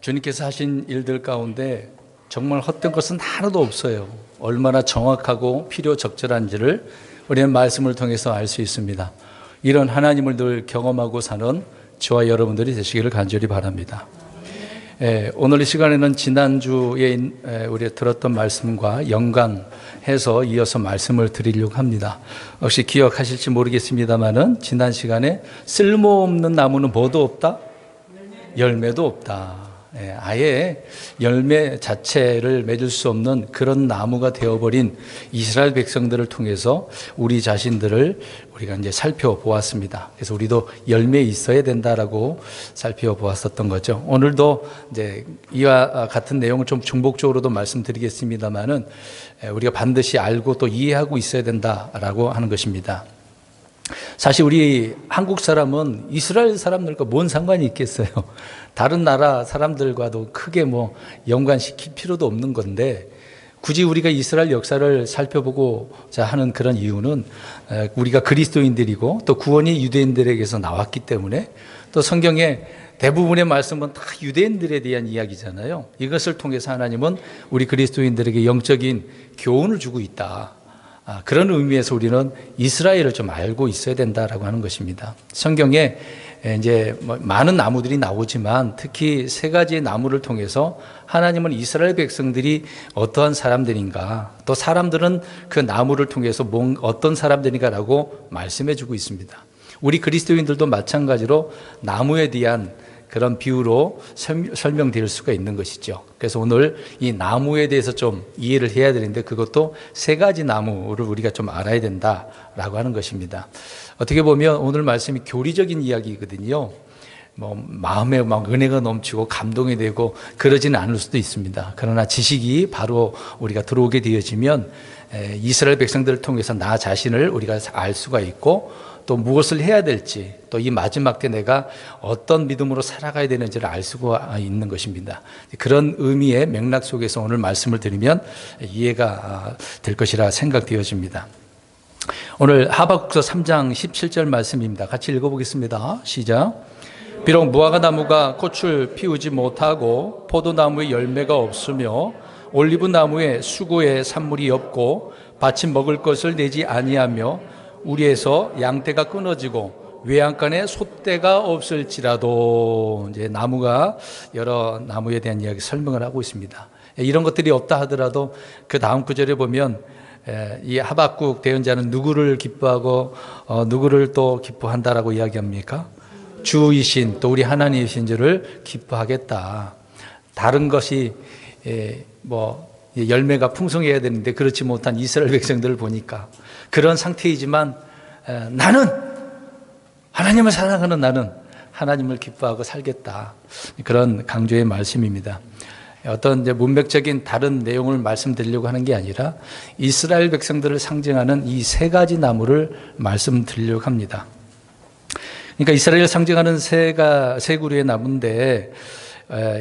주님께서 하신 일들 가운데 정말 헛된 것은 하나도 없어요. 얼마나 정확하고 필요 적절한지를 우리는 말씀을 통해서 알 수 있습니다. 이런 하나님을 늘 경험하고 사는 저와 여러분들이 되시기를 간절히 바랍니다. 오늘 이 시간에는 지난주에 우리가 들었던 말씀과 연관해서 이어서 말씀을 드리려고 합니다. 혹시 기억하실지 모르겠습니다만은 지난 시간에 쓸모없는 나무는 뭐도 없다? 열매도 없다. 아예 열매 자체를 맺을 수 없는 그런 나무가 되어버린 이스라엘 백성들을 통해서 우리 자신들을 우리가 이제 살펴보았습니다. 그래서 우리도 열매 있어야 된다라고 살펴보았었던 거죠. 오늘도 이제 이와 같은 내용을 좀 중복적으로도 말씀드리겠습니다만은 우리가 반드시 알고 또 이해하고 있어야 된다라고 하는 것입니다. 사실 우리 한국 사람은 이스라엘 사람들과 뭔 상관이 있겠어요. 다른 나라 사람들과도 크게 연관시킬 필요도 없는 건데 굳이 우리가 이스라엘 역사를 살펴보고자 하는 그런 이유는 우리가 그리스도인들이고 또 구원이 유대인들에게서 나왔기 때문에 또 성경의 대부분의 말씀은 다 유대인들에 대한 이야기잖아요. 이것을 통해서 하나님은 우리 그리스도인들에게 영적인 교훈을 주고 있다. 그런 의미에서 우리는 이스라엘을 좀 알고 있어야 된다라고 하는 것입니다. 성경에 이제 많은 나무들이 나오지만 특히 세 가지의 나무를 통해서 하나님은 이스라엘 백성들이 어떠한 사람들인가, 또 사람들은 그 나무를 통해서 어떤 사람들인가라고 말씀해 주고 있습니다. 우리 그리스도인들도 마찬가지로 나무에 대한 그런 비유로 설명드릴 수가 있는 것이죠. 그래서 오늘 이 나무에 대해서 좀 이해를 해야 되는데 그것도 세 가지 나무를 우리가 좀 알아야 된다라고 하는 것입니다. 어떻게 보면 오늘 말씀이 교리적인 이야기거든요. 마음에 은혜가 넘치고 감동이 되고 그러지는 않을 수도 있습니다. 그러나 지식이 바로 우리가 들어오게 되어지면 이스라엘 백성들을 통해서 나 자신을 우리가 알 수가 있고 또 무엇을 해야 될지, 또 이 마지막 때 내가 어떤 믿음으로 살아가야 되는지를 알 수가 있는 것입니다. 그런 의미의 맥락 속에서 오늘 말씀을 드리면 이해가 될 것이라 생각되어집니다. 오늘 하박국서 3장 17절 말씀입니다. 같이 읽어보겠습니다. 시작. 비록 무화과 나무가 꽃을 피우지 못하고 포도나무에 열매가 없으며 올리브 나무에 수고에 산물이 없고 밭이 먹을 것을 내지 아니하며 우리에서 양떼가 끊어지고 외양간에 솥대가 없을지라도, 이제 나무가 여러 나무에 대한 이야기 설명을 하고 있습니다. 이런 것들이 없다 하더라도 그 다음 구절에 보면 이 하박국 대언자는 누구를 기뻐하고 누구를 또 기뻐한다라고 이야기합니까? 주이신 또 우리 하나님이신 줄을 기뻐하겠다. 다른 것이 열매가 풍성해야 되는데 그렇지 못한 이스라엘 백성들을 보니까 그런 상태이지만 나는 하나님을 사랑하는 나는 하나님을 기뻐하고 살겠다. 그런 강조의 말씀입니다. 어떤 이제 문맥적인 다른 내용을 말씀드리려고 하는 게 아니라 이스라엘 백성들을 상징하는 이 세 가지 나무를 말씀드리려고 합니다. 그러니까 이스라엘을 상징하는 세 그루의 나무인데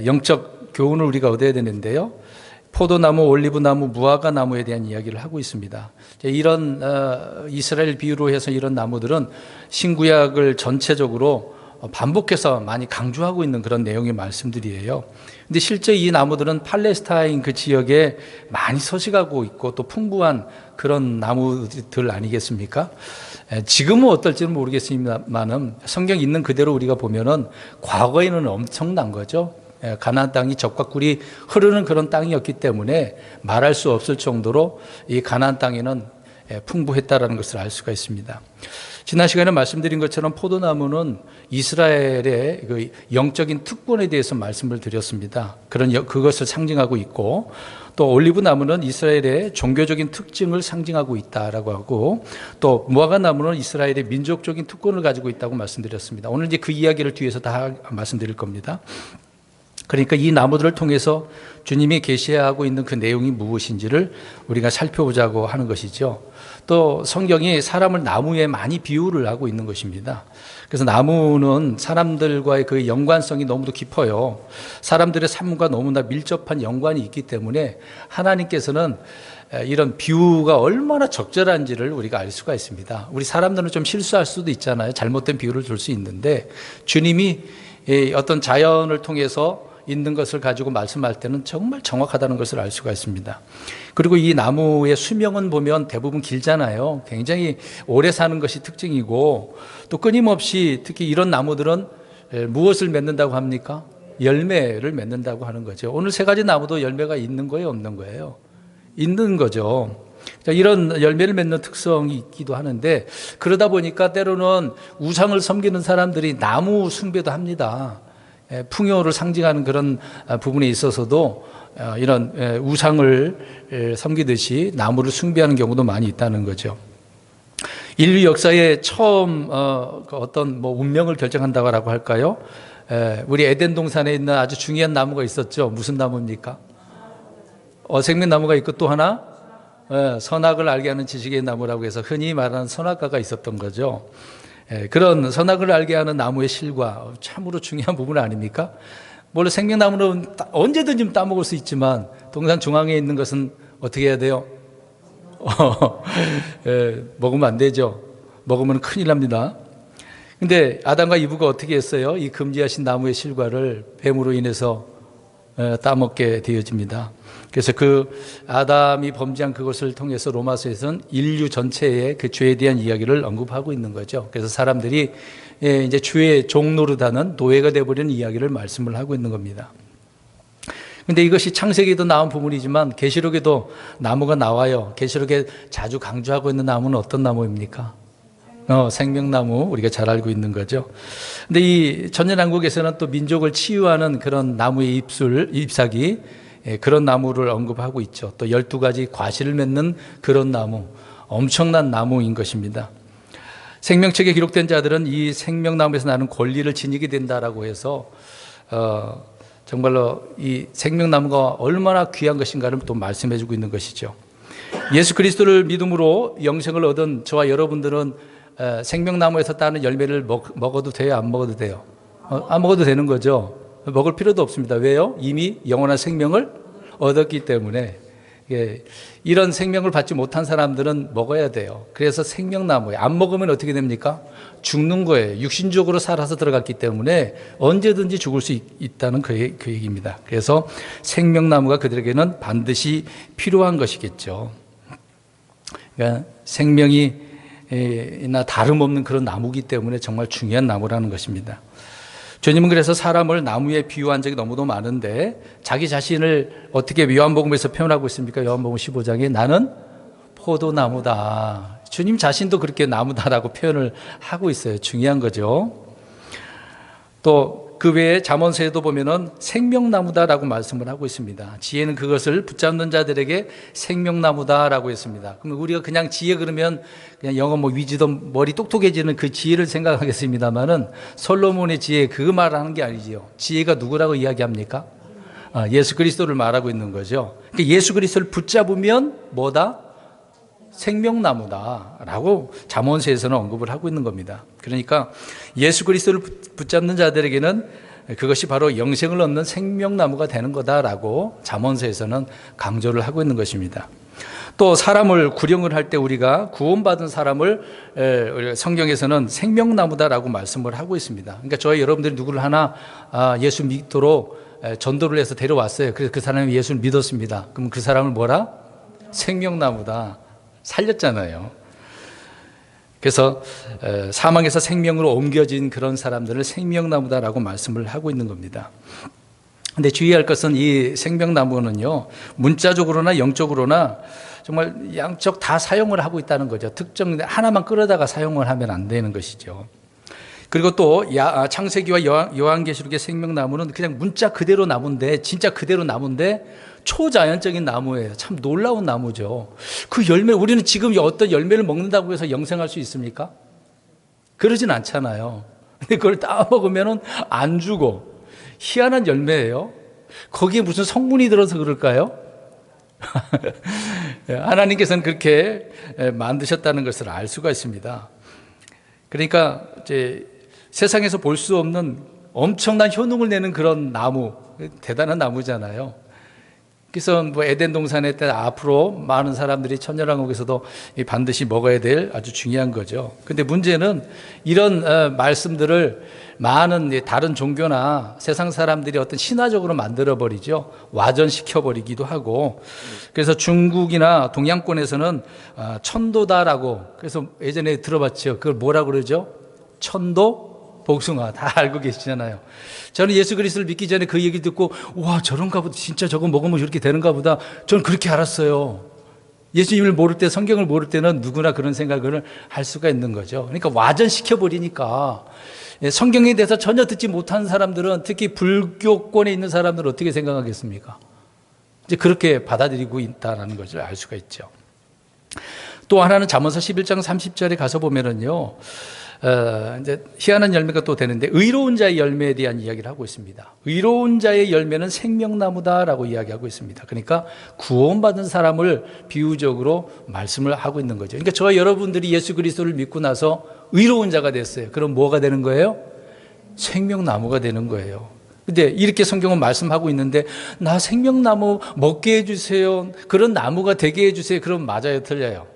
영적 교훈을 우리가 얻어야 되는데요. 포도나무, 올리브나무, 무화과 나무에 대한 이야기를 하고 있습니다. 이런 이스라엘 비유로 해서 이런 나무들은 신구약을 전체적으로 반복해서 많이 강조하고 있는 그런 내용의 말씀들이에요. 근데 실제 이 나무들은 팔레스타인 그 지역에 많이 서식하고 있고 또 풍부한 그런 나무들 아니겠습니까? 지금은 어떨지는 모르겠습니다만은 성경 있는 그대로 우리가 보면은 과거에는 엄청난 거죠. 가나안 땅이 젖과 꿀이 흐르는 그런 땅이었기 때문에 말할 수 없을 정도로 이 가나안 땅에는 풍부했다라는 것을 알 수가 있습니다. 지난 시간에 말씀드린 것처럼 포도나무는 이스라엘의 그 영적인 특권에 대해서 말씀을 드렸습니다. 그것을 상징하고 있고 또 올리브 나무는 이스라엘의 종교적인 특징을 상징하고 있다라고 하고 또 무화과 나무는 이스라엘의 민족적인 특권을 가지고 있다고 말씀드렸습니다. 오늘 이제 그 이야기를 뒤에서 다 말씀드릴 겁니다. 그러니까 이 나무들을 통해서 주님이 계시하고 있는 그 내용이 무엇인지를 우리가 살펴보자고 하는 것이죠. 또 성경이 사람을 나무에 많이 비유를 하고 있는 것입니다. 그래서 나무는 사람들과의 그 연관성이 너무도 깊어요. 사람들의 삶과 너무나 밀접한 연관이 있기 때문에 하나님께서는 이런 비유가 얼마나 적절한지를 우리가 알 수가 있습니다. 우리 사람들은 좀 실수할 수도 있잖아요. 잘못된 비유를 줄 수 있는데 주님이 어떤 자연을 통해서 있는 것을 가지고 말씀할 때는 정말 정확하다는 것을 알 수가 있습니다. 그리고 이 나무의 수명은 보면 대부분 길잖아요. 굉장히 오래 사는 것이 특징이고, 또 끊임없이 특히 이런 나무들은 무엇을 맺는다고 합니까? 열매를 맺는다고 하는 거죠. 오늘 세 가지 나무도 열매가 있는 거예요, 없는 거예요? 있는 거죠. 이런 열매를 맺는 특성이 있기도 하는데, 그러다 보니까 때로는 우상을 섬기는 사람들이 나무 숭배도 합니다. 풍요를 상징하는 그런 부분에 있어서도 이런 우상을 섬기듯이 나무를 숭배하는 경우도 많이 있다는 거죠. 인류 역사에 처음 어떤 운명을 결정한다고 할까요? 우리 에덴 동산에 있는 아주 중요한 나무가 있었죠. 무슨 나무입니까? 생명나무가 있고 또 하나 선악을 알게 하는 지식의 나무라고 해서 흔히 말하는 선악과가 있었던 거죠. 그런 선악을 알게 하는 나무의 실과 참으로 중요한 부분 아닙니까? 물론 생명나무는 언제든지 따먹을 수 있지만 동산 중앙에 있는 것은 어떻게 해야 돼요? 먹으면 안 되죠. 먹으면 큰일 납니다. 근데 아담과 이브가 어떻게 했어요? 이 금지하신 나무의 실과를 뱀으로 인해서 따먹게 되어집니다. 그래서 그 아담이 범죄한 그것을 통해서 로마서에서는 인류 전체의 그 죄에 대한 이야기를 언급하고 있는 거죠. 그래서 사람들이 이제 죄의 종노릇하는 노예가 되어버리는 이야기를 말씀을 하고 있는 겁니다. 근데 이것이 창세기에도 나온 부분이지만 계시록에도 나무가 나와요. 계시록에 자주 강조하고 있는 나무는 어떤 나무입니까? 생명나무, 우리가 잘 알고 있는 거죠. 근데 이 천년왕국에서는 또 민족을 치유하는 그런 나무의 잎사귀, 그런 나무를 언급하고 있죠. 또 12가지 과실을 맺는 그런 나무, 엄청난 나무인 것입니다. 생명책에 기록된 자들은 이 생명나무에서 나는 권리를 지니게 된다라고 해서 정말로 이 생명나무가 얼마나 귀한 것인가를 또 말씀해 주고 있는 것이죠. 예수 그리스도를 믿음으로 영생을 얻은 저와 여러분들은 생명나무에서 따는 열매를 먹어도 돼요? 안 먹어도 돼요? 안 먹어도 되는 거죠. 먹을 필요도 없습니다. 왜요? 이미 영원한 생명을 얻었기 때문에. 이런 생명을 받지 못한 사람들은 먹어야 돼요. 그래서 생명나무에 안 먹으면 어떻게 됩니까? 죽는 거예요. 육신적으로 살아서 들어갔기 때문에 언제든지 죽을 수 있다는 그 얘기입니다. 그래서 생명나무가 그들에게는 반드시 필요한 것이겠죠. 그러니까 생명이 나 다름없는 그런 나무기 때문에 정말 중요한 나무라는 것입니다. 주님은 그래서 사람을 나무에 비유한 적이 너무도 많은데 자기 자신을 어떻게 요한복음에서 표현하고 있습니까? 요한복음 15장에 나는 포도나무다. 주님 자신도 그렇게 나무다라고 표현을 하고 있어요. 중요한 거죠. 또 그 외에 잠언서에도 보면은 생명나무다라고 말씀을 하고 있습니다. 지혜는 그것을 붙잡는 자들에게 생명나무다라고 했습니다. 그럼 우리가 그냥 지혜 그러면 그냥 영어 위즈덤 머리 똑똑해지는 그 지혜를 생각하겠습니다만은 솔로몬의 지혜 그 말하는 게 아니지요. 지혜가 누구라고 이야기합니까? 예수 그리스도를 말하고 있는 거죠. 그러니까 예수 그리스도를 붙잡으면 뭐다? 생명나무다라고 잠언서에서는 언급을 하고 있는 겁니다. 그러니까 예수 그리스도를 붙잡는 자들에게는 그것이 바로 영생을 얻는 생명나무가 되는 거다라고 잠언서에서는 강조를 하고 있는 것입니다. 또 사람을 구령을 할 때 우리가 구원받은 사람을 성경에서는 생명나무다라고 말씀을 하고 있습니다. 그러니까 저희 여러분들이 누구를 하나 예수 믿도록 전도를 해서 데려왔어요. 그래서 그 사람이 예수를 믿었습니다. 그럼 그 사람을 뭐라? 생명나무다. 살렸잖아요. 그래서 사망에서 생명으로 옮겨진 그런 사람들을 생명나무다라고 말씀을 하고 있는 겁니다. 그런데 주의할 것은 이 생명나무는요, 문자적으로나 영적으로나 정말 양쪽 다 사용을 하고 있다는 거죠. 특정 하나만 끌어다가 사용을 하면 안 되는 것이죠. 그리고 또 창세기와 요한계시록의 생명나무는 그냥 문자 그대로 나무인데, 진짜 그대로 나무인데 초자연적인 나무예요. 참 놀라운 나무죠. 그 열매, 우리는 지금 어떤 열매를 먹는다고 해서 영생할 수 있습니까? 그러진 않잖아요. 근데 그걸 따먹으면 안 죽어. 희한한 열매예요. 거기에 무슨 성분이 들어서 그럴까요? 하나님께서는 그렇게 만드셨다는 것을 알 수가 있습니다. 그러니까 이제 세상에서 볼 수 없는 엄청난 효능을 내는 그런 나무, 대단한 나무잖아요. 그래서 뭐 에덴 동산에 때 앞으로 많은 사람들이 천연왕국에서도 반드시 먹어야 될 아주 중요한 거죠. 근데 문제는 이런 말씀들을 많은 다른 종교나 세상 사람들이 어떤 신화적으로 만들어버리죠. 와전시켜버리기도 하고. 그래서 중국이나 동양권에서는 천도다라고, 그래서 예전에 들어봤죠. 그걸 뭐라 그러죠? 천도 복숭아. 다 알고 계시잖아요. 저는 예수 그리스도를 믿기 전에 그 얘기 듣고 와, 저런가 보다, 진짜 저거 먹으면 이렇게 되는가 보다, 저는 그렇게 알았어요. 예수님을 모를 때, 성경을 모를 때는 누구나 그런 생각을 할 수가 있는 거죠. 그러니까 와전시켜버리니까 성경에 대해서 전혀 듣지 못한 사람들은, 특히 불교권에 있는 사람들은 어떻게 생각하겠습니까? 이제 그렇게 받아들이고 있다는 것을 알 수가 있죠. 또 하나는 잠언서 11장 30절에 가서 보면은요, 이제 희한한 열매가 또 되는데, 의로운 자의 열매에 대한 이야기를 하고 있습니다. 의로운 자의 열매는 생명나무다라고 이야기하고 있습니다. 그러니까 구원받은 사람을 비유적으로 말씀을 하고 있는 거죠. 그러니까 저와 여러분들이 예수 그리스도를 믿고 나서 의로운 자가 됐어요. 그럼 뭐가 되는 거예요? 생명나무가 되는 거예요. 근데 이렇게 성경은 말씀하고 있는데, 나 생명나무 먹게 해주세요, 그런 나무가 되게 해주세요, 그럼 맞아요, 틀려요?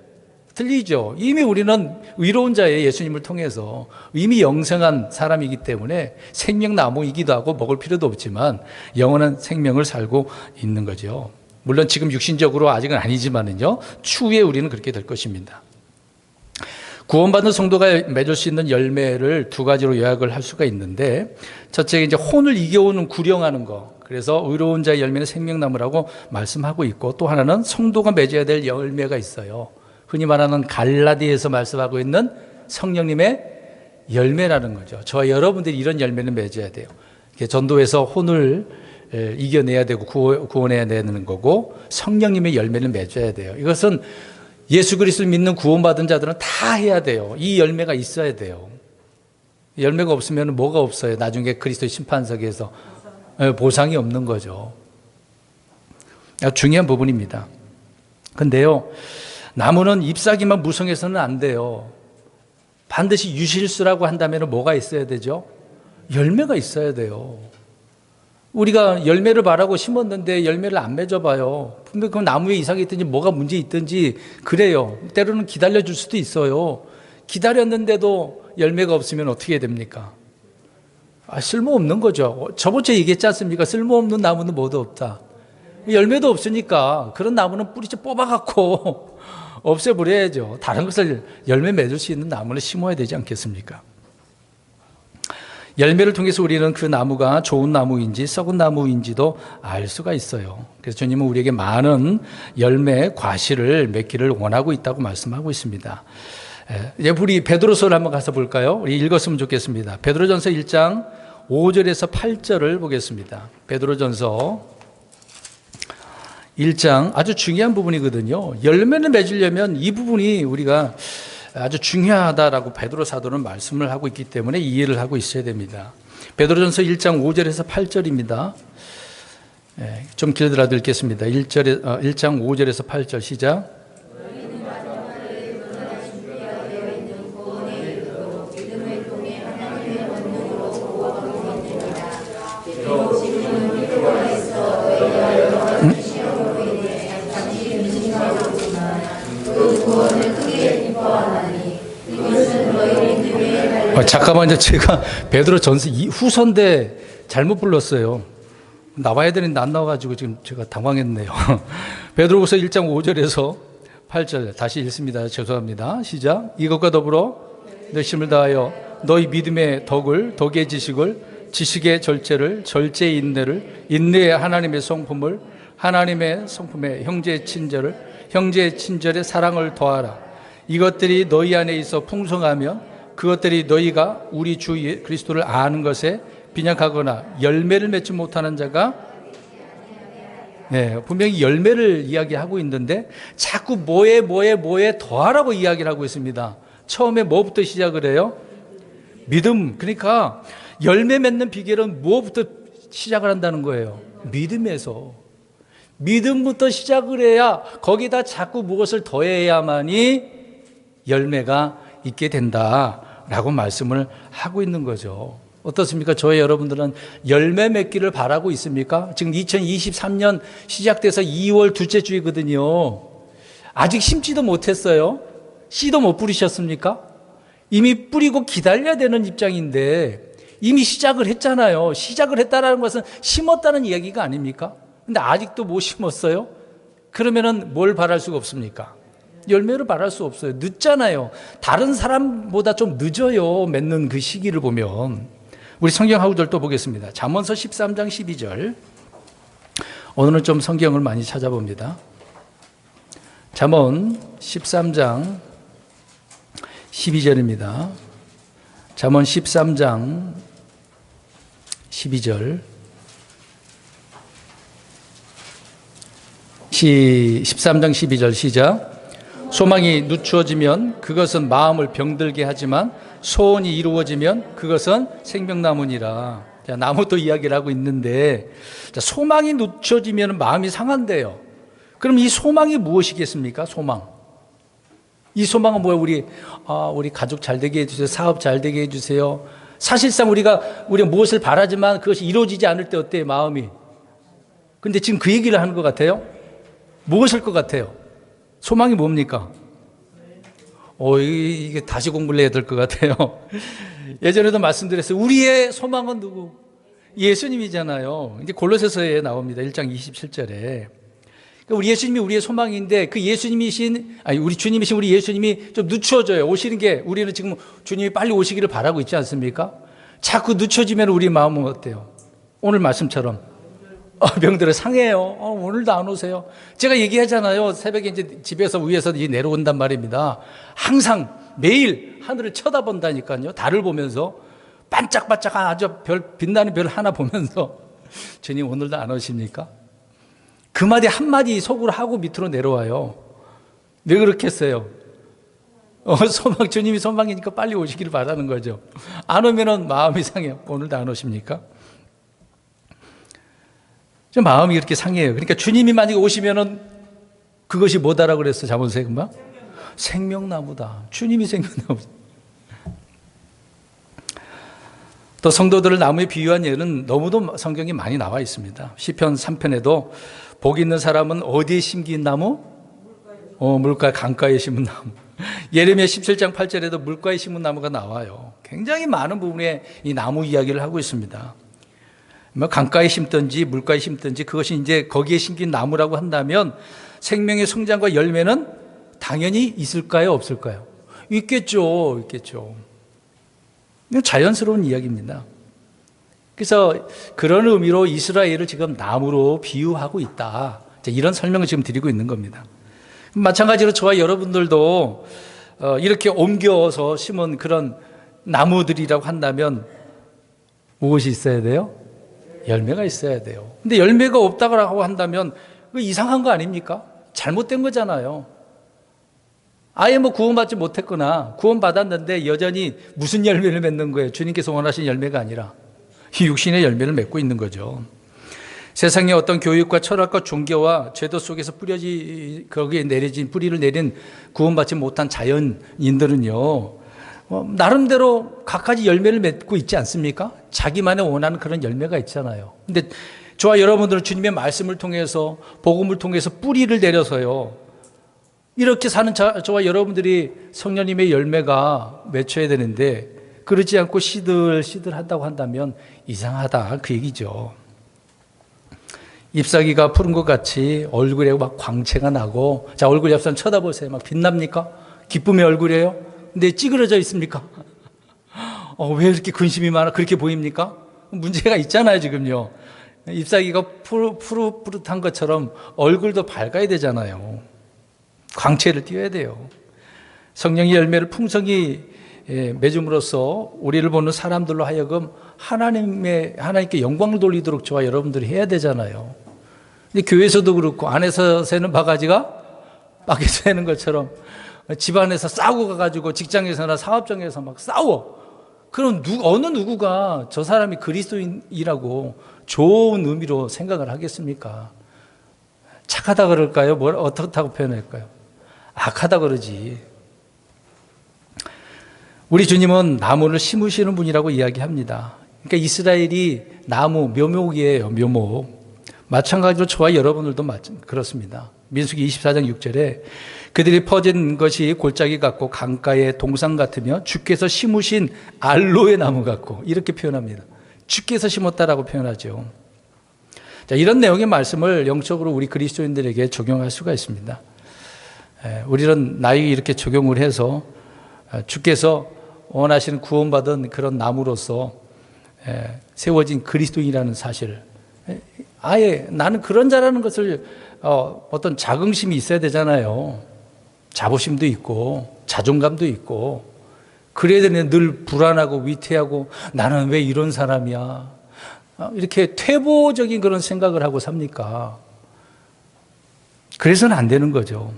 틀리죠. 이미 우리는 의로운 자의 예수님을 통해서 이미 영생한 사람이기 때문에 생명나무이기도 하고 먹을 필요도 없지만 영원한 생명을 살고 있는 거죠. 물론 지금 육신적으로 아직은 아니지만은요, 추후에 우리는 그렇게 될 것입니다. 구원받은 성도가 맺을 수 있는 열매를 두 가지로 요약을 할 수가 있는데, 첫째, 이제 혼을 이겨오는 구령하는 거. 그래서 의로운 자의 열매는 생명나무라고 말씀하고 있고, 또 하나는 성도가 맺어야 될 열매가 있어요. 흔히 말하는 갈라디아에서 말씀하고 있는 성령님의 열매라는 거죠. 저와 여러분들이 이런 열매는 맺어야 돼요. 전도에서 혼을 이겨내야 되고 구원해야 되는 거고, 성령님의 열매를 맺어야 돼요. 이것은 예수 그리스도를 믿는 구원받은 자들은 다 해야 돼요. 이 열매가 있어야 돼요. 열매가 없으면 뭐가 없어요? 나중에 그리스도의 심판석에서 보상이 없는 거죠. 중요한 부분입니다. 근데요, 나무는 잎사귀만 무성해서는 안 돼요. 반드시 유실수라고 한다면 뭐가 있어야 되죠? 열매가 있어야 돼요. 우리가 열매를 바라고 심었는데 열매를 안 맺어봐요. 분명 그 나무에 이상이 있든지 뭐가 문제 있든지 그래요. 때로는 기다려줄 수도 있어요. 기다렸는데도 열매가 없으면 어떻게 됩니까? 쓸모없는 거죠. 저번 주에 얘기했지 않습니까? 쓸모없는 나무는 뭐도 없다. 열매도 없으니까 그런 나무는 뿌리째 뽑아갖고 없애버려야죠. 다른 것을 열매 맺을 수 있는 나무를 심어야 되지 않겠습니까? 열매를 통해서 우리는 그 나무가 좋은 나무인지 썩은 나무인지도 알 수가 있어요. 그래서 주님은 우리에게 많은 열매, 과실을 맺기를 원하고 있다고 말씀하고 있습니다. 이제 우리 베드로서를 한번 가서 볼까요? 우리 읽었으면 좋겠습니다. 베드로전서 1장 5절에서 8절을 보겠습니다. 베드로전서 1장 아주 중요한 부분이거든요. 열매를 맺으려면 이 부분이 우리가 아주 중요하다라고 베드로 사도는 말씀을 하고 있기 때문에 이해를 하고 있어야 됩니다. 베드로전서 1장 5절에서 8절입니다. 좀 길더라도 읽겠습니다. 1장 5절에서 8절 시작. 잠깐만요. 제가 베드로전서 후서인데 잘못 불렀어요. 나와야 되는데 안 나와가지고 지금 제가 당황했네요. 베드로후서 1장 5절에서 8절 다시 읽습니다. 죄송합니다. 시작. 이것과 더불어 내 힘을 다하여 너희 믿음의 덕을, 덕의 지식을, 지식의 절제를, 절제의 인내를, 인내의 하나님의 성품을, 하나님의 성품의 형제의 친절을, 형제의 친절의 사랑을 더하라. 이것들이 너희 안에 있어 풍성하면 그것들이 너희가 우리 주 그리스도를 아는 것에 빈약하거나 열매를 맺지 못하는 자가, 분명히 열매를 이야기하고 있는데 자꾸 뭐에 더하라고 이야기를 하고 있습니다. 처음에 뭐부터 시작을 해요? 믿음. 그러니까 열매 맺는 비결은 뭐부터 시작을 한다는 거예요? 믿음에서. 믿음부터 시작을 해야 거기다 자꾸 무엇을 더해야만이 열매가 있게 된다라고 말씀을 하고 있는 거죠. 어떻습니까? 저희 여러분들은 열매 맺기를 바라고 있습니까? 지금 2023년 시작돼서 2월 둘째 주이거든요. 아직 심지도 못했어요. 씨도 못 뿌리셨습니까? 이미 뿌리고 기다려야 되는 입장인데 이미 시작을 했잖아요. 시작을 했다는 것은 심었다는 이야기가 아닙니까? 근데 아직도 못 심었어요? 그러면은 뭘 바랄 수가 없습니까? 열매를 바랄 수 없어요. 늦잖아요. 다른 사람보다 좀 늦어요. 맺는 그 시기를 보면. 우리 성경 하구절도 보겠습니다. 잠언서 13장 12절. 오늘은 좀 성경을 많이 찾아봅니다. 잠언 13장 12절입니다. 잠언 13장 12절. 13장 12절 시작. 소망이 늦추어지면 그것은 마음을 병들게 하지만 소원이 이루어지면 그것은 생명나무니라. 자, 나무도 이야기를 하고 있는데, 자, 소망이 늦춰지면 마음이 상한대요. 그럼 이 소망이 무엇이겠습니까? 소망. 이 소망은 뭐예요? 우리 가족 잘 되게 해주세요. 사업 잘 되게 해주세요. 사실상 우리가 무엇을 바라지만 그것이 이루어지지 않을 때 어때요? 마음이. 근데 지금 그 얘기를 하는 것 같아요? 무엇일 것 같아요? 소망이 뭡니까? 이게 다시 공부를 해야 될 것 같아요. 예전에도 말씀드렸어요. 우리의 소망은 누구? 예수님이잖아요. 이제 골로새서에 나옵니다. 1장 27절에. 우리 예수님이 우리의 소망인데 그 우리 주님이신 우리 예수님이 좀 늦춰져요. 오시는 게 우리는 지금 주님이 빨리 오시기를 바라고 있지 않습니까? 자꾸 늦춰지면 우리 마음은 어때요? 오늘 말씀처럼. 병들어 상해요. 오늘도 안 오세요. 제가 얘기하잖아요. 새벽에 이제 집에서 위에서 내려온단 말입니다. 항상 매일 하늘을 쳐다본다니까요. 달을 보면서 반짝반짝 아주 빛나는 별 하나 보면서 주님 오늘도 안 오십니까? 그 말이 한마디 속으로 하고 밑으로 내려와요. 왜 그렇겠어요? 주님이 소망이니까 빨리 오시기를 바라는 거죠. 안 오면은 마음이 상해요. 오늘도 안 오십니까? 좀 마음이 이렇게 상해요. 그러니까 주님이 만약에 오시면은 그것이 뭐다라고 그랬어, 잠언서에 금방? 생명나무다. 주님이 생명나무다. 또 성도들을 나무에 비유한 예는 너무도 성경에 많이 나와 있습니다. 시편 3편에도 복 있는 사람은 어디에 심긴 나무? 물가 강가에 심은 나무. 예레미야 17장 8절에도 물가에 심은 나무가 나와요. 굉장히 많은 부분에 이 나무 이야기를 하고 있습니다. 강가에 심든지 물가에 심든지 그것이 이제 거기에 심긴 나무라고 한다면 생명의 성장과 열매는 당연히 있을까요? 없을까요? 있겠죠. 이건 자연스러운 이야기입니다. 그래서 그런 의미로 이스라엘을 지금 나무로 비유하고 있다. 이런 설명을 지금 드리고 있는 겁니다. 마찬가지로 저와 여러분들도 이렇게 옮겨서 심은 그런 나무들이라고 한다면 무엇이 있어야 돼요? 열매가 있어야 돼요. 근데 열매가 없다고 한다면 그 이상한 거 아닙니까? 잘못된 거잖아요. 아예 구원받지 못했거나 구원받았는데 여전히 무슨 열매를 맺는 거예요? 주님께서 원하신 열매가 아니라 육신의 열매를 맺고 있는 거죠. 세상의 어떤 교육과 철학과 종교와 제도 속에서 거기에 내려진 뿌리를 내린 구원받지 못한 자연인들은요, 나름대로 각가지 열매를 맺고 있지 않습니까? 자기만의 원하는 그런 열매가 있잖아요. 근데 저와 여러분들은 주님의 말씀을 통해서 복음을 통해서 뿌리를 내려서요, 이렇게 사는 저와 여러분들이 성령님의 열매가 맺혀야 되는데 그러지 않고 시들시들 한다고 한다면 이상하다 그 얘기죠. 잎사귀가 푸른 것 같이 얼굴에 막 광채가 나고, 자, 얼굴 옆선 쳐다보세요. 막 빛납니까? 기쁨의 얼굴이에요? 근데 찌그러져 있습니까? 왜 이렇게 근심이 많아? 그렇게 보입니까? 문제가 있잖아요, 지금요. 잎사귀가 푸릇푸릇한 것처럼 얼굴도 밝아야 되잖아요. 광채를 띄워야 돼요. 성령의 열매를 풍성히 맺음으로써 우리를 보는 사람들로 하여금 하나님께 영광을 돌리도록 저와 여러분들이 해야 되잖아요. 근데 교회에서도 그렇고 안에서 새는 바가지가 밖에서 새는 것처럼 집안에서 싸우고 가가지고 직장에서나 사업장에서 막 싸워. 그럼 어느 누구가 저 사람이 그리스도인이라고 좋은 의미로 생각을 하겠습니까? 착하다 그럴까요? 어떻다고 표현할까요? 악하다 그러지. 우리 주님은 나무를 심으시는 분이라고 이야기합니다. 그러니까 이스라엘이 나무, 묘목이에요, 묘목. 마찬가지로 저와 여러분들도 그렇습니다. 민수기 24장 6절에 그들이 퍼진 것이 골짜기 같고 강가의 동상 같으며 주께서 심으신 알로에 나무 같고 이렇게 표현합니다. 주께서 심었다라고 표현하죠. 자, 이런 내용의 말씀을 영적으로 우리 그리스도인들에게 적용할 수가 있습니다. 우리는 나에게 이렇게 적용을 해서 주께서 원하시는 구원받은 그런 나무로서 세워진 그리스도인이라는 사실을, 아예 나는 그런 자라는 것을 어떤 자긍심이 있어야 되잖아요. 자부심도 있고 자존감도 있고 그래야 되는데 늘 불안하고 위태하고 나는 왜 이런 사람이야, 이렇게 퇴보적인 그런 생각을 하고 삽니까? 그래서는 안 되는 거죠.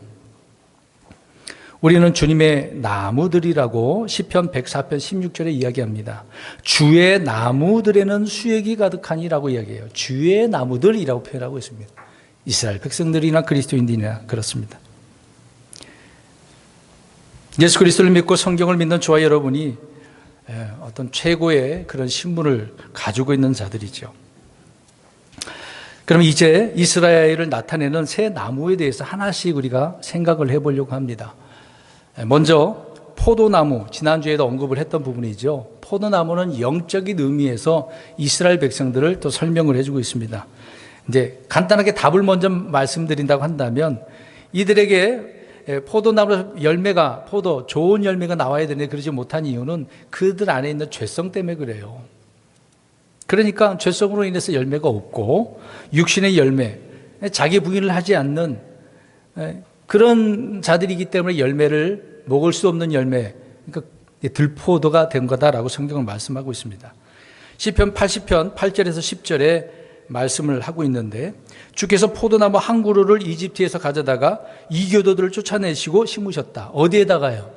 우리는 주님의 나무들이라고 시편 104편 16절에 이야기합니다. 주의 나무들에는 수액이 가득하니라고 이야기해요. 주의 나무들이라고 표현하고 있습니다. 이스라엘 백성들이나 그리스도인들이나 그렇습니다. 예수 그리스도를 믿고 성경을 믿는 저와 여러분이 어떤 최고의 그런 신분을 가지고 있는 자들이죠. 그럼 이제 이스라엘을 나타내는 새 나무에 대해서 하나씩 우리가 생각을 해보려고 합니다. 먼저 포도나무, 지난주에도 언급을 했던 부분이죠. 포도나무는 영적인 의미에서 이스라엘 백성들을 또 설명을 해주고 있습니다. 이제 간단하게 답을 먼저 말씀드린다고 한다면 이들에게 포도나무 열매가, 좋은 열매가 나와야 되는데 그러지 못한 이유는 그들 안에 있는 죄성 때문에 그래요. 그러니까 죄성으로 인해서 열매가 없고 육신의 열매, 자기 부인을 하지 않는 그런 자들이기 때문에 열매를 먹을 수 없는 열매, 그러니까 들포도가 된 거다라고 성경은 말씀하고 있습니다. 시편 80편 8절에서 10절에 말씀을 하고 있는데 주께서 포도나무 한 그루를 이집트에서 가져다가 이교도들을 쫓아내시고 심으셨다. 어디에다가요?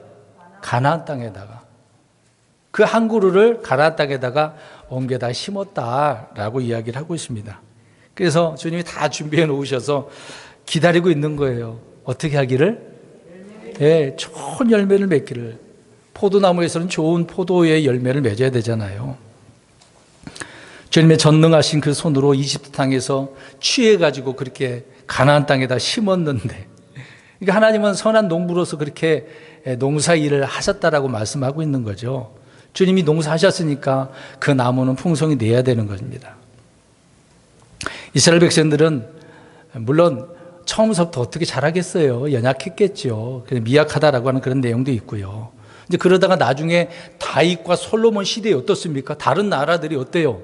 가나안 땅에다가. 그 한 그루를 가나안 땅에다가 옮겨다 심었다라고 이야기를 하고 있습니다. 그래서 주님이 다 준비해 놓으셔서 기다리고 있는 거예요. 어떻게 하기를? 좋은 열매를 맺기를. 포도나무에서는 좋은 포도의 열매를 맺어야 되잖아요. 주님의 전능하신 그 손으로 이집트 땅에서 취해가지고 그렇게 가나안 땅에다 심었는데, 그러니까 하나님은 선한 농부로서 그렇게 농사 일을 하셨다라고 말씀하고 있는 거죠. 주님이 농사하셨으니까 그 나무는 풍성이 내야 되는 겁니다. 이스라엘 백성들은 물론 처음부터 어떻게 잘하겠어요. 연약했겠죠. 미약하다라고 하는 그런 내용도 있고요. 이제 그러다가 나중에 다윗과 솔로몬 시대에 어떻습니까? 다른 나라들이 어때요?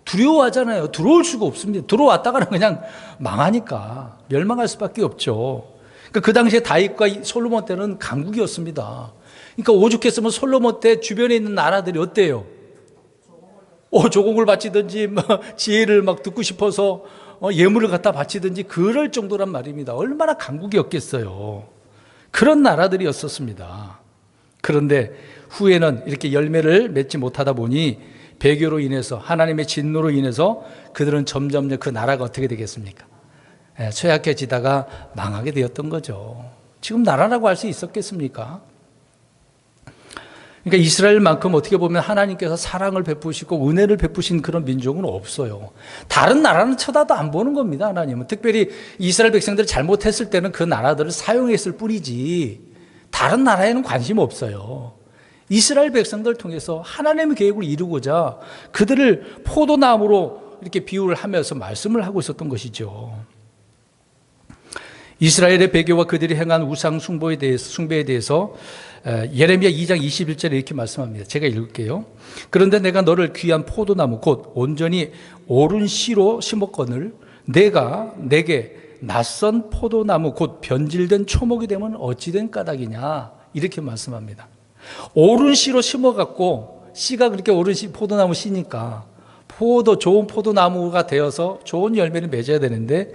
두려워하잖아요. 들어올 수가 없습니다. 들어왔다가는 그냥 망하니까 멸망할 수밖에 없죠. 그러니까 그 당시에 다윗과 솔로몬 때는 강국이었습니다. 그러니까 오죽했으면 솔로몬 때 주변에 있는 나라들이 어때요? 조공을 바치든지 지혜를 막 듣고 싶어서 예물을 갖다 바치든지 그럴 정도란 말입니다. 얼마나 강국이었겠어요. 그런 나라들이었었습니다. 그런데 후에는 이렇게 열매를 맺지 못하다 보니 배교로 인해서, 하나님의 진노로 인해서 그들은 점점 그 나라가 어떻게 되겠습니까? 쇠약해지다가 망하게 되었던 거죠. 지금 나라라고 할 수 있었겠습니까? 그러니까 이스라엘만큼 어떻게 보면 하나님께서 사랑을 베푸시고 은혜를 베푸신 그런 민족은 없어요. 다른 나라는 쳐다도 안 보는 겁니다. 하나님은 특별히 이스라엘 백성들이 잘못했을 때는 그 나라들을 사용했을 뿐이지 다른 나라에는 관심 없어요. 이스라엘 백성들을 통해서 하나님의 계획을 이루고자 그들을 포도나무로 이렇게 비유를 하면서 말씀을 하고 있었던 것이죠. 이스라엘의 배교와 그들이 행한 우상 숭배에 대해서 예레미야 2장 21절에 이렇게 말씀합니다. 제가 읽을게요. 그런데 내가 너를 귀한 포도나무 곧 온전히 옳은 씨로 심었거늘 내가 내게 낯선 포도나무 곧 변질된 초목이 되면 어찌된 까닭이냐, 이렇게 말씀합니다. 옳은 씨로 심어갖고 씨가 그렇게 옳은 씨, 포도나무 씨니까 좋은 포도나무가 되어서 좋은 열매를 맺어야 되는데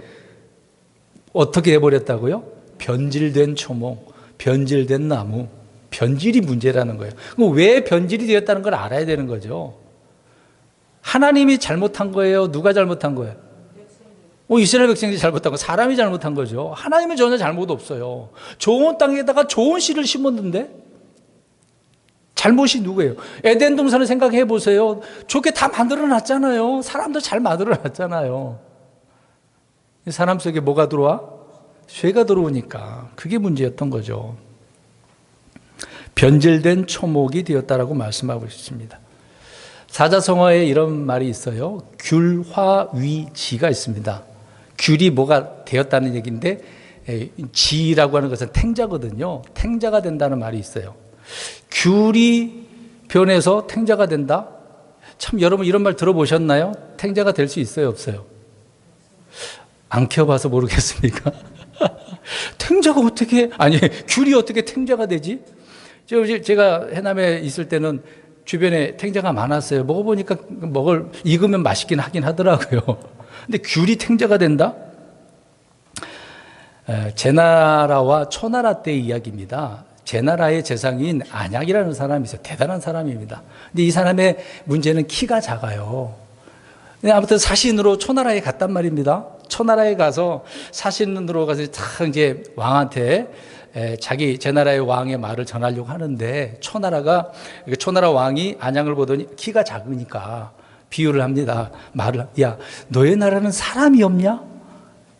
어떻게 해버렸다고요? 변질된 초목, 변질된 나무, 변질이 문제라는 거예요. 그럼 왜 변질이 되었다는 걸 알아야 되는 거죠. 하나님이 잘못한 거예요? 누가 잘못한 거예요? 이스라엘 백성이 잘못한 거, 사람이 잘못한 거죠. 하나님은 전혀 잘못 없어요. 좋은 땅에다가 좋은 씨를 심었는데 잘못이 누구예요? 에덴 동산을 생각해 보세요. 좋게 다 만들어 놨잖아요. 사람도 잘 만들어 놨잖아요. 사람 속에 뭐가 들어와? 죄가 들어오니까 그게 문제였던 거죠. 변질된 초목이 되었다라고 말씀하고 있습니다. 사자성어에 이런 말이 있어요. 귤화위지가 있습니다. 귤이 뭐가 되었다는 얘기인데 지라고 하는 것은 탱자거든요. 탱자가 된다는 말이 있어요. 귤이 변해서 탱자가 된다? 참 여러분 이런 말 들어보셨나요? 탱자가 될 수 있어요, 없어요? 안 키워봐서 모르겠습니까? 탱자가 어떻게, 아니, 귤이 어떻게 탱자가 되지? 제가 해남에 있을 때는 주변에 탱자가 많았어요. 먹어보니까 익으면 맛있긴 하긴 하더라고요. 근데 귤이 탱자가 된다? 제나라와 초나라 때의 이야기입니다. 제나라의 재상인 안약이라는 사람이 있어요. 대단한 사람입니다. 근데 이 사람의 문제는 키가 작아요. 근데 아무튼 사신으로 초나라에 갔단 말입니다. 초나라에 가서 사신으로 가서 탁 이제 왕한테 자기 제나라의 왕의 말을 전하려고 하는데 초나라 왕이 안양을 보더니 키가 작으니까 비유를 합니다. 야, 너의 나라는 사람이 없냐?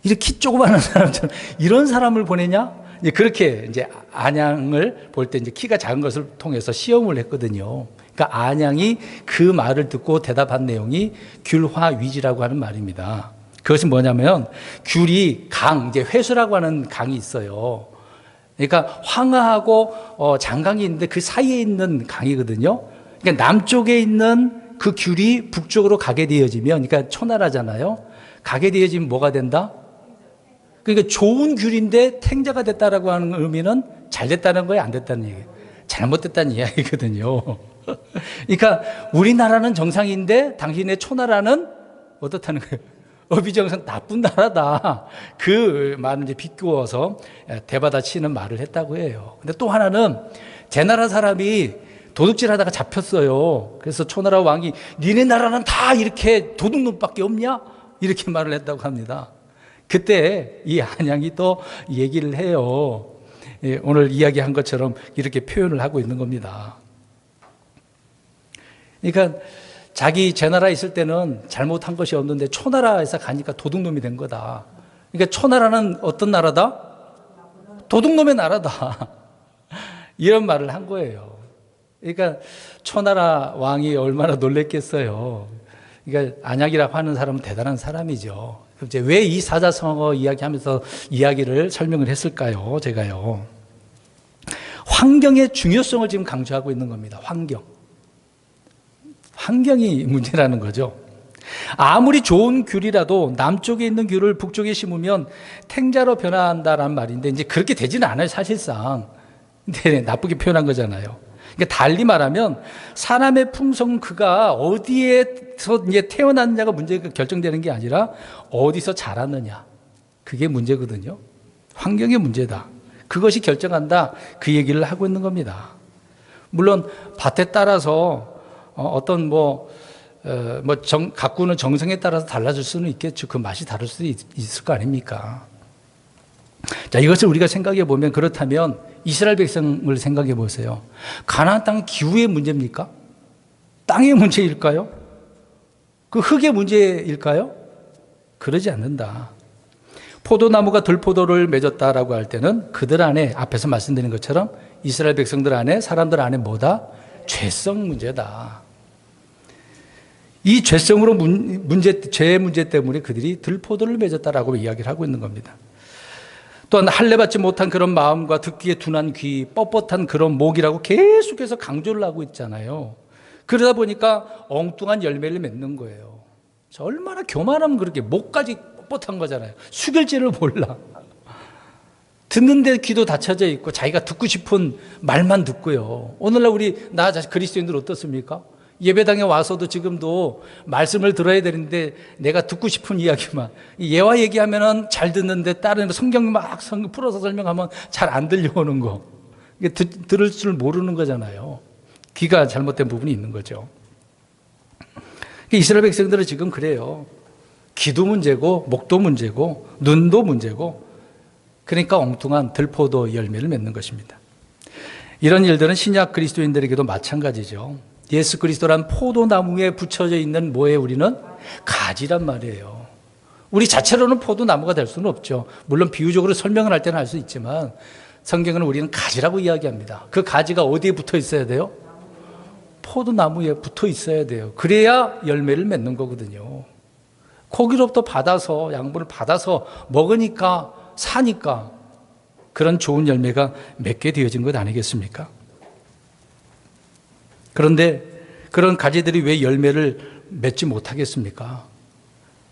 이렇게 키 조그마한 사람처럼 이런 사람을 보내냐? 이제 그렇게 이제 안양을 볼 때 이제 키가 작은 것을 통해서 시험을 했거든요. 그러니까 안양이 그 말을 듣고 대답한 내용이 귤화위지라고 하는 말입니다. 그것이 뭐냐면 귤이 이제 회수라고 하는 강이 있어요. 그러니까 황하하고 장강이 있는데 그 사이에 있는 강이거든요. 그러니까 남쪽에 있는 그 귤이 북쪽으로 가게 되어지면, 그러니까 초나라잖아요. 가게 되어지면 뭐가 된다? 그러니까 좋은 귤인데 탱자가 됐다라고 하는 의미는 잘 됐다는 거예요, 안 됐다는 얘기예요? 잘못됐다는 이야기거든요. 그러니까 우리나라는 정상인데 당신의 초나라는 어떻다는 거예요? 어비정상 나쁜 나라다. 그 말을 이제 비꼬어서 대받아치는 말을 했다고 해요. 근데 또 하나는 제 나라 사람이 도둑질 하다가 잡혔어요. 그래서 초나라 왕이 니네 나라는 다 이렇게 도둑놈밖에 없냐? 이렇게 말을 했다고 합니다. 그때 이 안양이 또 얘기를 해요. 오늘 이야기한 것처럼 이렇게 표현을 하고 있는 겁니다. 그러니까 자기 제나라에 있을 때는 잘못한 것이 없는데 초나라에서 가니까 도둑놈이 된 거다. 그러니까 초나라는 어떤 나라다? 도둑놈의 나라다. 이런 말을 한 거예요. 그러니까 초나라 왕이 얼마나 놀랬겠어요. 그러니까 안약이라고 하는 사람은 대단한 사람이죠. 이제 왜 이 사자성어 이야기하면서 이야기를 설명을 했을까요? 제가요. 환경의 중요성을 지금 강조하고 있는 겁니다. 환경이 문제라는 거죠. 아무리 좋은 귤이라도 남쪽에 있는 귤을 북쪽에 심으면 탱자로 변화한다라는 말인데 이제 그렇게 되지는 않아요, 사실상. 근데 나쁘게 표현한 거잖아요. 그러니까 달리 말하면 사람의 품성은 그가 어디에서 이제 태어났느냐가 문제가 결정되는 게 아니라 어디서 자랐느냐. 그게 문제거든요. 환경의 문제다. 그것이 결정한다. 그 얘기를 하고 있는 겁니다. 물론 밭에 따라서 어떤 가꾸는 정성에 따라서 달라질 수는 있겠죠. 그 맛이 다를 수도 있을 거 아닙니까? 자, 이것을 우리가 생각해 보면 그렇다면 이스라엘 백성을 생각해 보세요. 가나안 땅 기후의 문제입니까? 땅의 문제일까요? 그 흙의 문제일까요? 그러지 않는다. 포도나무가 들포도를 맺었다라고 할 때는 그들 안에 앞에서 말씀드린 것처럼 이스라엘 백성들 안에 사람들 안에 뭐다? 죄성 문제다. 이 죄성으로 죄의 문제 때문에 그들이 들포도를 맺었다라고 이야기를 하고 있는 겁니다. 또한 할례받지 못한 그런 마음과 듣기에 둔한 귀, 뻣뻣한 그런 목이라고 계속해서 강조를 하고 있잖아요. 그러다 보니까 엉뚱한 열매를 맺는 거예요. 얼마나 교만하면 그렇게 목까지 뻣뻣한 거잖아요. 숙일 줄을 몰라. 듣는데 귀도 닫혀져 있고 자기가 듣고 싶은 말만 듣고요. 오늘날 나 그리스도인들 어떻습니까? 예배당에 와서도 지금도 말씀을 들어야 되는데 내가 듣고 싶은 이야기만, 예화 얘기하면은 잘 듣는데 다른 성경 막 풀어서 설명하면 잘 안 들려오는 거. 이게 들을 줄 모르는 거잖아요. 귀가 잘못된 부분이 있는 거죠. 이스라엘 백성들은 지금 그래요. 귀도 문제고 목도 문제고 눈도 문제고, 그러니까 엉뚱한 들포도 열매를 맺는 것입니다. 이런 일들은 신약 그리스도인들에게도 마찬가지죠. 예수 그리스도란 포도나무에 붙여져 있는 뭐에 우리는 가지란 말이에요. 우리 자체로는 포도나무가 될 수는 없죠. 물론 비유적으로 설명을 할 때는 할 수 있지만 성경은 우리는 가지라고 이야기합니다. 그 가지가 어디에 붙어 있어야 돼요? 포도나무에 붙어 있어야 돼요. 그래야 열매를 맺는 거거든요. 고기로부터 받아서 양분을 받아서 먹으니까 사니까 그런 좋은 열매가 맺게 되어진 것 아니겠습니까? 그런데 그런 가지들이 왜 열매를 맺지 못하겠습니까?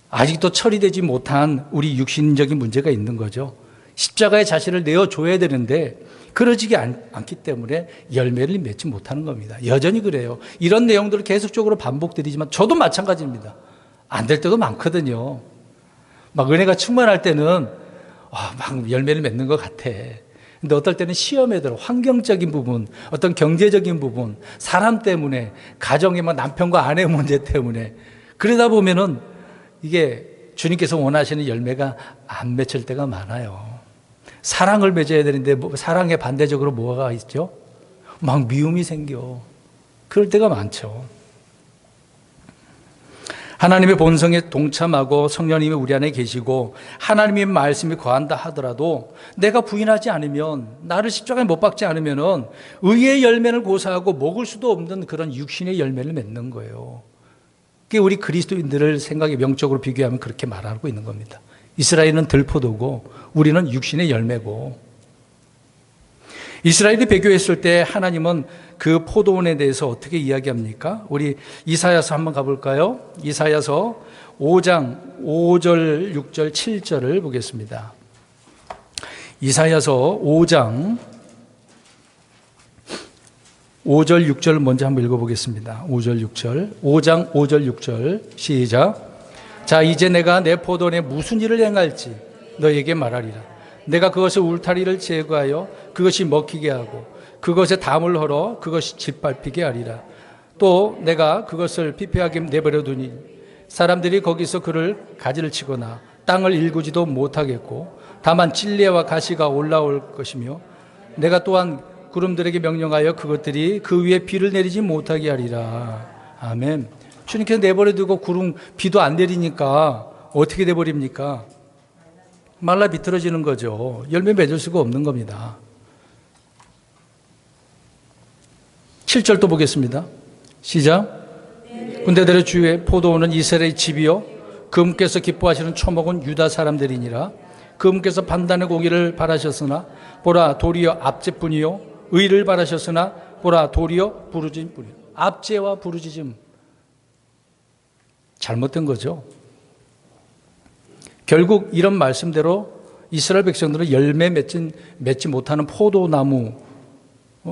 아직도 처리되지 못한 우리 육신적인 문제가 있는 거죠. 십자가에 자신을 내어줘야 되는데 그러지가 않기 때문에 열매를 맺지 못하는 겁니다. 여전히 그래요. 이런 내용들을 계속적으로 반복드리지만 저도 마찬가지입니다. 안 될 때도 많거든요. 막 은혜가 충만할 때는 막 열매를 맺는 것 같아. 근데 어떨 때는 시험에 들어 환경적인 부분, 어떤 경제적인 부분, 사람 때문에, 가정의 남편과 아내 문제 때문에 그러다 보면은 이게 주님께서 원하시는 열매가 안 맺힐 때가 많아요. 사랑을 맺어야 되는데 사랑에 반대적으로 뭐가 있죠? 막 미움이 생겨. 그럴 때가 많죠. 하나님의 본성에 동참하고 성령님이 우리 안에 계시고 하나님의 말씀이 거한다 하더라도 내가 부인하지 않으면, 나를 십자가에 못 박지 않으면 의의 열매를 고사하고 먹을 수도 없는 그런 육신의 열매를 맺는 거예요. 그게 우리 그리스도인들을 생각에 명적으로 비교하면 그렇게 말하고 있는 겁니다. 이스라엘은 들포도고 우리는 육신의 열매고, 이스라엘이 배교했을 때 하나님은 그 포도원에 대해서 어떻게 이야기합니까? 우리 이사야서 한번 가볼까요? 이사야서 5장 5절, 6절, 7절을 보겠습니다. 이사야서 5장 5절, 6절 먼저 한번 읽어보겠습니다. 5절, 6절. 5장 5절, 6절 시작. 자, 이제 내가 내 포도원에 무슨 일을 행할지 너에게 말하리라. 내가 그것의 울타리를 제거하여 그것이 먹히게 하고 그것에 담을 헐어 그것이 짓밟히게 하리라. 또 내가 그것을 피폐하게 내버려 두니 사람들이 거기서 그를 가지를 치거나 땅을 일구지도 못하겠고 다만 찔레와 가시가 올라올 것이며 내가 또한 구름들에게 명령하여 그것들이 그 위에 비를 내리지 못하게 하리라. 아멘. 주님께서 내버려 두고 비도 안 내리니까 어떻게 돼버립니까? 말라 비틀어지는 거죠. 열매 맺을 수가 없는 겁니다. 7절 또 보겠습니다. 시작. 군대들의 주의 포도원은 이스라엘의 집이요 그분께서 기뻐하시는 초목은 유다 사람들이니라. 그분께서 판단의 고기를 바라셨으나 보라 도리어 압제뿐이요 의를 바라셨으나 보라 도리어 부르짖음뿐이요. 압제와 부르짖음 잘못된 거죠. 결국 이런 말씀대로 이스라엘 백성들은 열매 맺지 못하는 포도나무,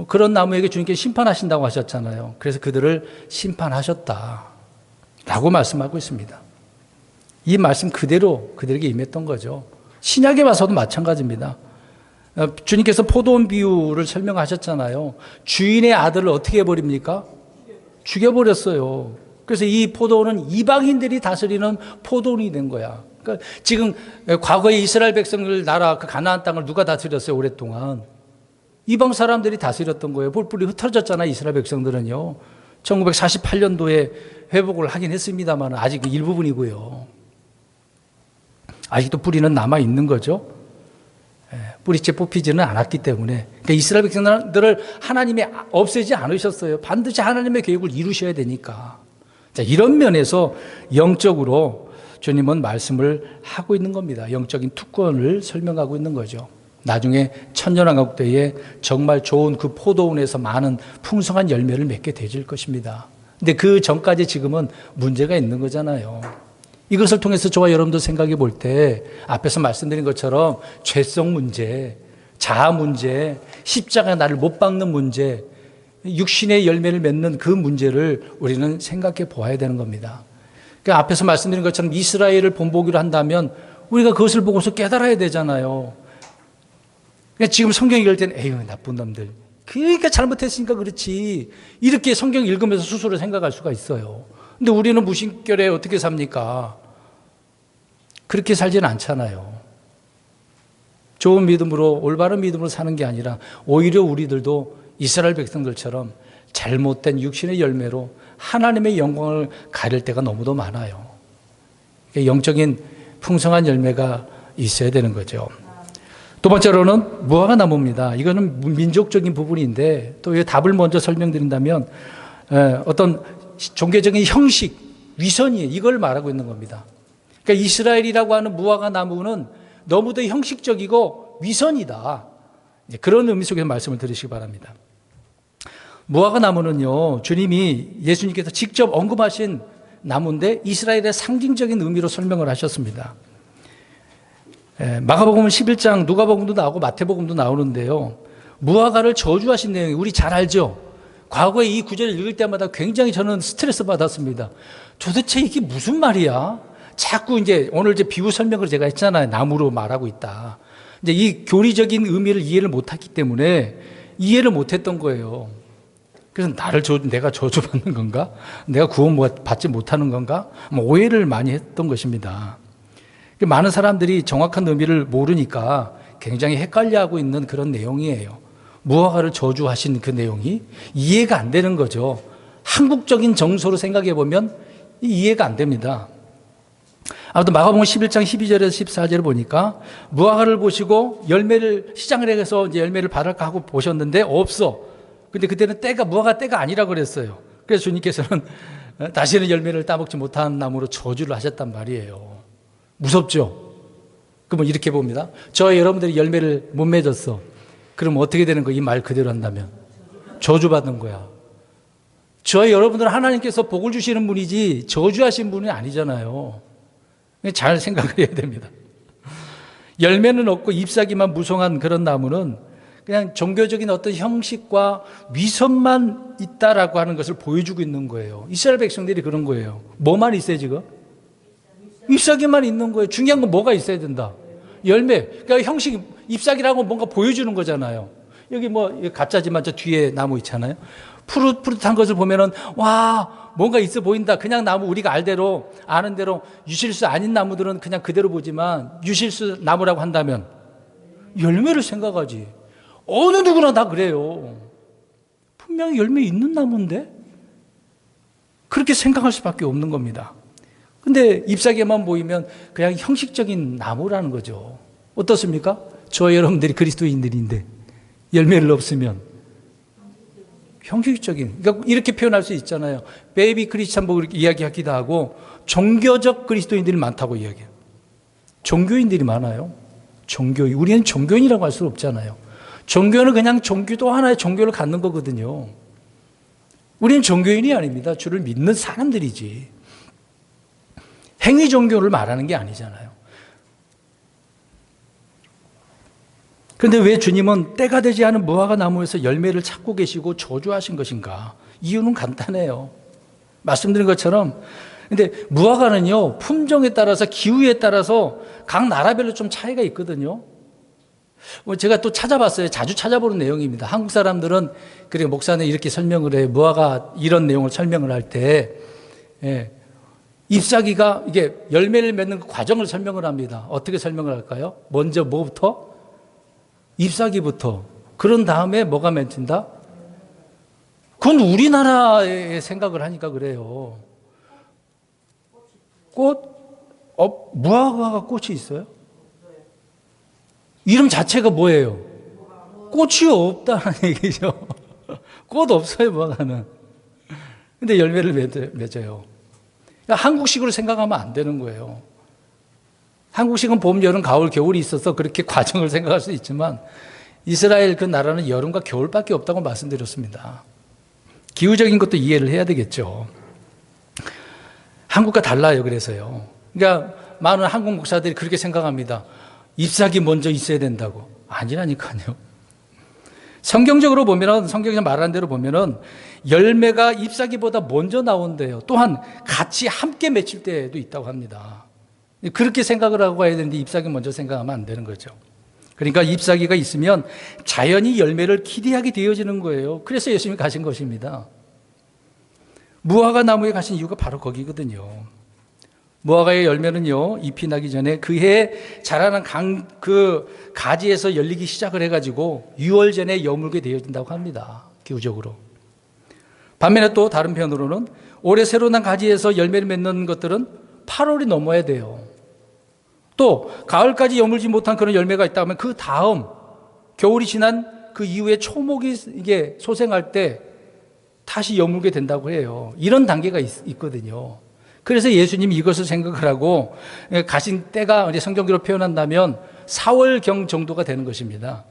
그런 나무에게 주님께서 심판하신다고 하셨잖아요. 그래서 그들을 심판하셨다라고 말씀하고 있습니다. 이 말씀 그대로 그들에게 임했던 거죠. 신약에 와서도 마찬가지입니다. 주님께서 포도원 비유를 설명하셨잖아요. 주인의 아들을 어떻게 해버립니까? 죽여버렸어요. 그래서 이 포도원은 이방인들이 다스리는 포도원이 된 거야. 그러니까 지금 과거에 이스라엘 백성들 나라 그 가나안 땅을 누가 다스렸어요? 오랫동안 이방 사람들이 다스렸던 거예요. 뿔뿔이 흩어졌잖아요. 이스라엘 백성들은요. 1948년도에 회복을 하긴 했습니다만 아직 일부분이고요. 아직도 뿌리는 남아 있는 거죠. 뿌리째 뽑히지는 않았기 때문에. 그러니까 이스라엘 백성들을 하나님이 없애지 않으셨어요. 반드시 하나님의 계획을 이루셔야 되니까. 자, 이런 면에서 영적으로 주님은 말씀을 하고 있는 겁니다. 영적인 특권을 설명하고 있는 거죠. 나중에 천년왕국 때에 정말 좋은 그 포도원에서 많은 풍성한 열매를 맺게 되질 것입니다. 근데 그 전까지 지금은 문제가 있는 거잖아요. 이것을 통해서 저와 여러분도 생각해 볼 때 앞에서 말씀드린 것처럼 죄성 문제, 자아 문제, 십자가 나를 못 박는 문제, 육신의 열매를 맺는 그 문제를 우리는 생각해 보아야 되는 겁니다. 그러니까 앞에서 말씀드린 것처럼 이스라엘을 본보기로 한다면 우리가 그것을 보고서 깨달아야 되잖아요. 그러니까 지금 성경 읽을 때는 에휴 나쁜 놈들, 그러니까 잘못했으니까 그렇지, 이렇게 성경 읽으면서 스스로 생각할 수가 있어요. 근데 우리는 무신결에 어떻게 삽니까? 그렇게 살지는 않잖아요. 좋은 믿음으로, 올바른 믿음으로 사는 게 아니라 오히려 우리들도 이스라엘 백성들처럼 잘못된 육신의 열매로 하나님의 영광을 가릴 때가 너무도 많아요. 영적인 풍성한 열매가 있어야 되는 거죠. 두 번째로는 무화과 나무입니다. 이거는 민족적인 부분인데 또 이 답을 먼저 설명드린다면 어떤 종교적인 형식, 위선이에요. 이걸 말하고 있는 겁니다. 그러니까 이스라엘이라고 하는 무화과 나무는 너무도 형식적이고 위선이다. 그런 의미 속에서 말씀을 들으시기 바랍니다. 무화과 나무는요, 주님이 예수님께서 직접 언급하신 나무인데 이스라엘의 상징적인 의미로 설명을 하셨습니다. 마가복음 11장, 누가복음도 나오고 마태복음도 나오는데요. 무화과를 저주하신 내용이 우리 잘 알죠? 과거에 이 구절을 읽을 때마다 굉장히 저는 스트레스 받았습니다. 도대체 이게 무슨 말이야? 자꾸 오늘 비유 설명을 제가 했잖아요. 나무로 말하고 있다. 이제 이 교리적인 의미를 이해를 못했기 때문에 이해를 못했던 거예요. 그래서 내가 저주받는 건가? 내가 구원받지 못하는 건가? 오해를 많이 했던 것입니다. 많은 사람들이 정확한 의미를 모르니까 굉장히 헷갈려하고 있는 그런 내용이에요. 무화과를 저주하신 그 내용이 이해가 안 되는 거죠. 한국적인 정서로 생각해 보면 이해가 안 됩니다. 아무튼 마가복음 11장 12절에서 14절을 보니까 무화과를 보시고 열매를 시장을 해서 이제 열매를 받을까 하고 보셨는데 없어. 근데 그때는 무화과 때가 아니라 그랬어요. 그래서 주님께서는 다시는 열매를 따먹지 못한 나무로 저주를 하셨단 말이에요. 무섭죠? 그러면 이렇게 봅니다. 여러분들이 열매를 못 맺었어. 그럼 어떻게 되는 거야? 이 말 그대로 한다면 저주받는 거야. 여러분들은 하나님께서 복을 주시는 분이지 저주하신 분이 아니잖아요. 잘 생각을 해야 됩니다. 열매는 없고 잎사귀만 무성한 그런 나무는 그냥 종교적인 어떤 형식과 위선만 있다라고 하는 것을 보여주고 있는 거예요. 이스라엘 백성들이 그런 거예요. 뭐만 있어요 지금? 잎사귀만 있는 거예요. 중요한 건 뭐가 있어야 된다? 열매. 그러니까 형식, 잎사귀라고 뭔가 보여주는 거잖아요. 여기 가짜지만 저 뒤에 나무 있잖아요. 푸릇푸릇한 것을 보면은 와 뭔가 있어 보인다. 그냥 나무 우리가 아는 대로 유실수 아닌 나무들은 그냥 그대로 보지만 유실수 나무라고 한다면 열매를 생각하지. 어느 누구나 다 그래요. 분명히 열매 있는 나무인데 그렇게 생각할 수밖에 없는 겁니다. 근데 잎사귀만 보이면 그냥 형식적인 나무라는 거죠. 어떻습니까? 여러분들이 그리스도인들인데 열매를 없으면 형식적인, 그러니까 이렇게 표현할 수 있잖아요. 베이비 크리스찬 보고 이렇게 이야기하기도 하고 종교적 그리스도인들이 많다고 이야기해요. 종교인들이 많아요. 우리는 종교인이라고 할 수 없잖아요. 종교는 그냥 종교도 하나의 종교를 갖는 거거든요. 우리는 종교인이 아닙니다. 주를 믿는 사람들이지. 행위 종교를 말하는 게 아니잖아요. 그런데 왜 주님은 때가 되지 않은 무화과 나무에서 열매를 찾고 계시고 저주하신 것인가? 이유는 간단해요. 말씀드린 것처럼 근데 무화과는요, 품종에 따라서 기후에 따라서 각 나라별로 좀 차이가 있거든요. 제가 또 찾아봤어요. 자주 찾아보는 내용입니다. 한국 사람들은 그래 목사는 이렇게 설명을 해요. 무화과 이런 내용을 설명을 할 때 잎사귀가 이게 열매를 맺는 그 과정을 설명을 합니다. 어떻게 설명을 할까요? 먼저 뭐부터? 잎사귀부터. 그런 다음에 뭐가 맺힌다? 그건 우리나라의 생각을 하니까 그래요. 무화과가 꽃이 있어요? 이름 자체가 뭐예요? 꽃이 없다는 얘기죠. 꽃 없어요, 무화과는. 근데 열매를 맺어요. 그러니까 한국식으로 생각하면 안 되는 거예요. 한국식은 봄, 여름, 가을, 겨울이 있어서 그렇게 과정을 생각할 수 있지만 이스라엘 그 나라는 여름과 겨울밖에 없다고 말씀드렸습니다. 기후적인 것도 이해를 해야 되겠죠. 한국과 달라요, 그래서요. 그러니까 많은 한국 목사들이 그렇게 생각합니다. 잎사귀 먼저 있어야 된다고. 아니라니까요. 성경적으로 보면은, 성경에서 말하는 대로 보면은 열매가 잎사귀보다 먼저 나온대요. 또한 같이 함께 맺힐 때도 있다고 합니다. 그렇게 생각을 하고 가야 되는데 잎사귀 먼저 생각하면 안 되는 거죠. 그러니까 잎사귀가 있으면 자연히 열매를 기대하게 되어지는 거예요. 그래서 예수님이 가신 것입니다. 무화과 나무에 가신 이유가 바로 거기거든요. 무화과의 열매는요, 잎이 나기 전에 그 해에 자라는 그 가지에서 열리기 시작을 해가지고 6월 전에 여물게 되어진다고 합니다. 기후적으로. 반면에 또 다른 편으로는 올해 새로 난 가지에서 열매를 맺는 것들은 8월이 넘어야 돼요. 또 가을까지 여물지 못한 그런 열매가 있다면 그 다음 겨울이 지난 그 이후에 초목이 이게 소생할 때 다시 여물게 된다고 해요. 이런 단계가 있거든요. 그래서 예수님이 이것을 생각을 하고 가신 때가 성경적으로 표현한다면 4월경 정도가 되는 것입니다.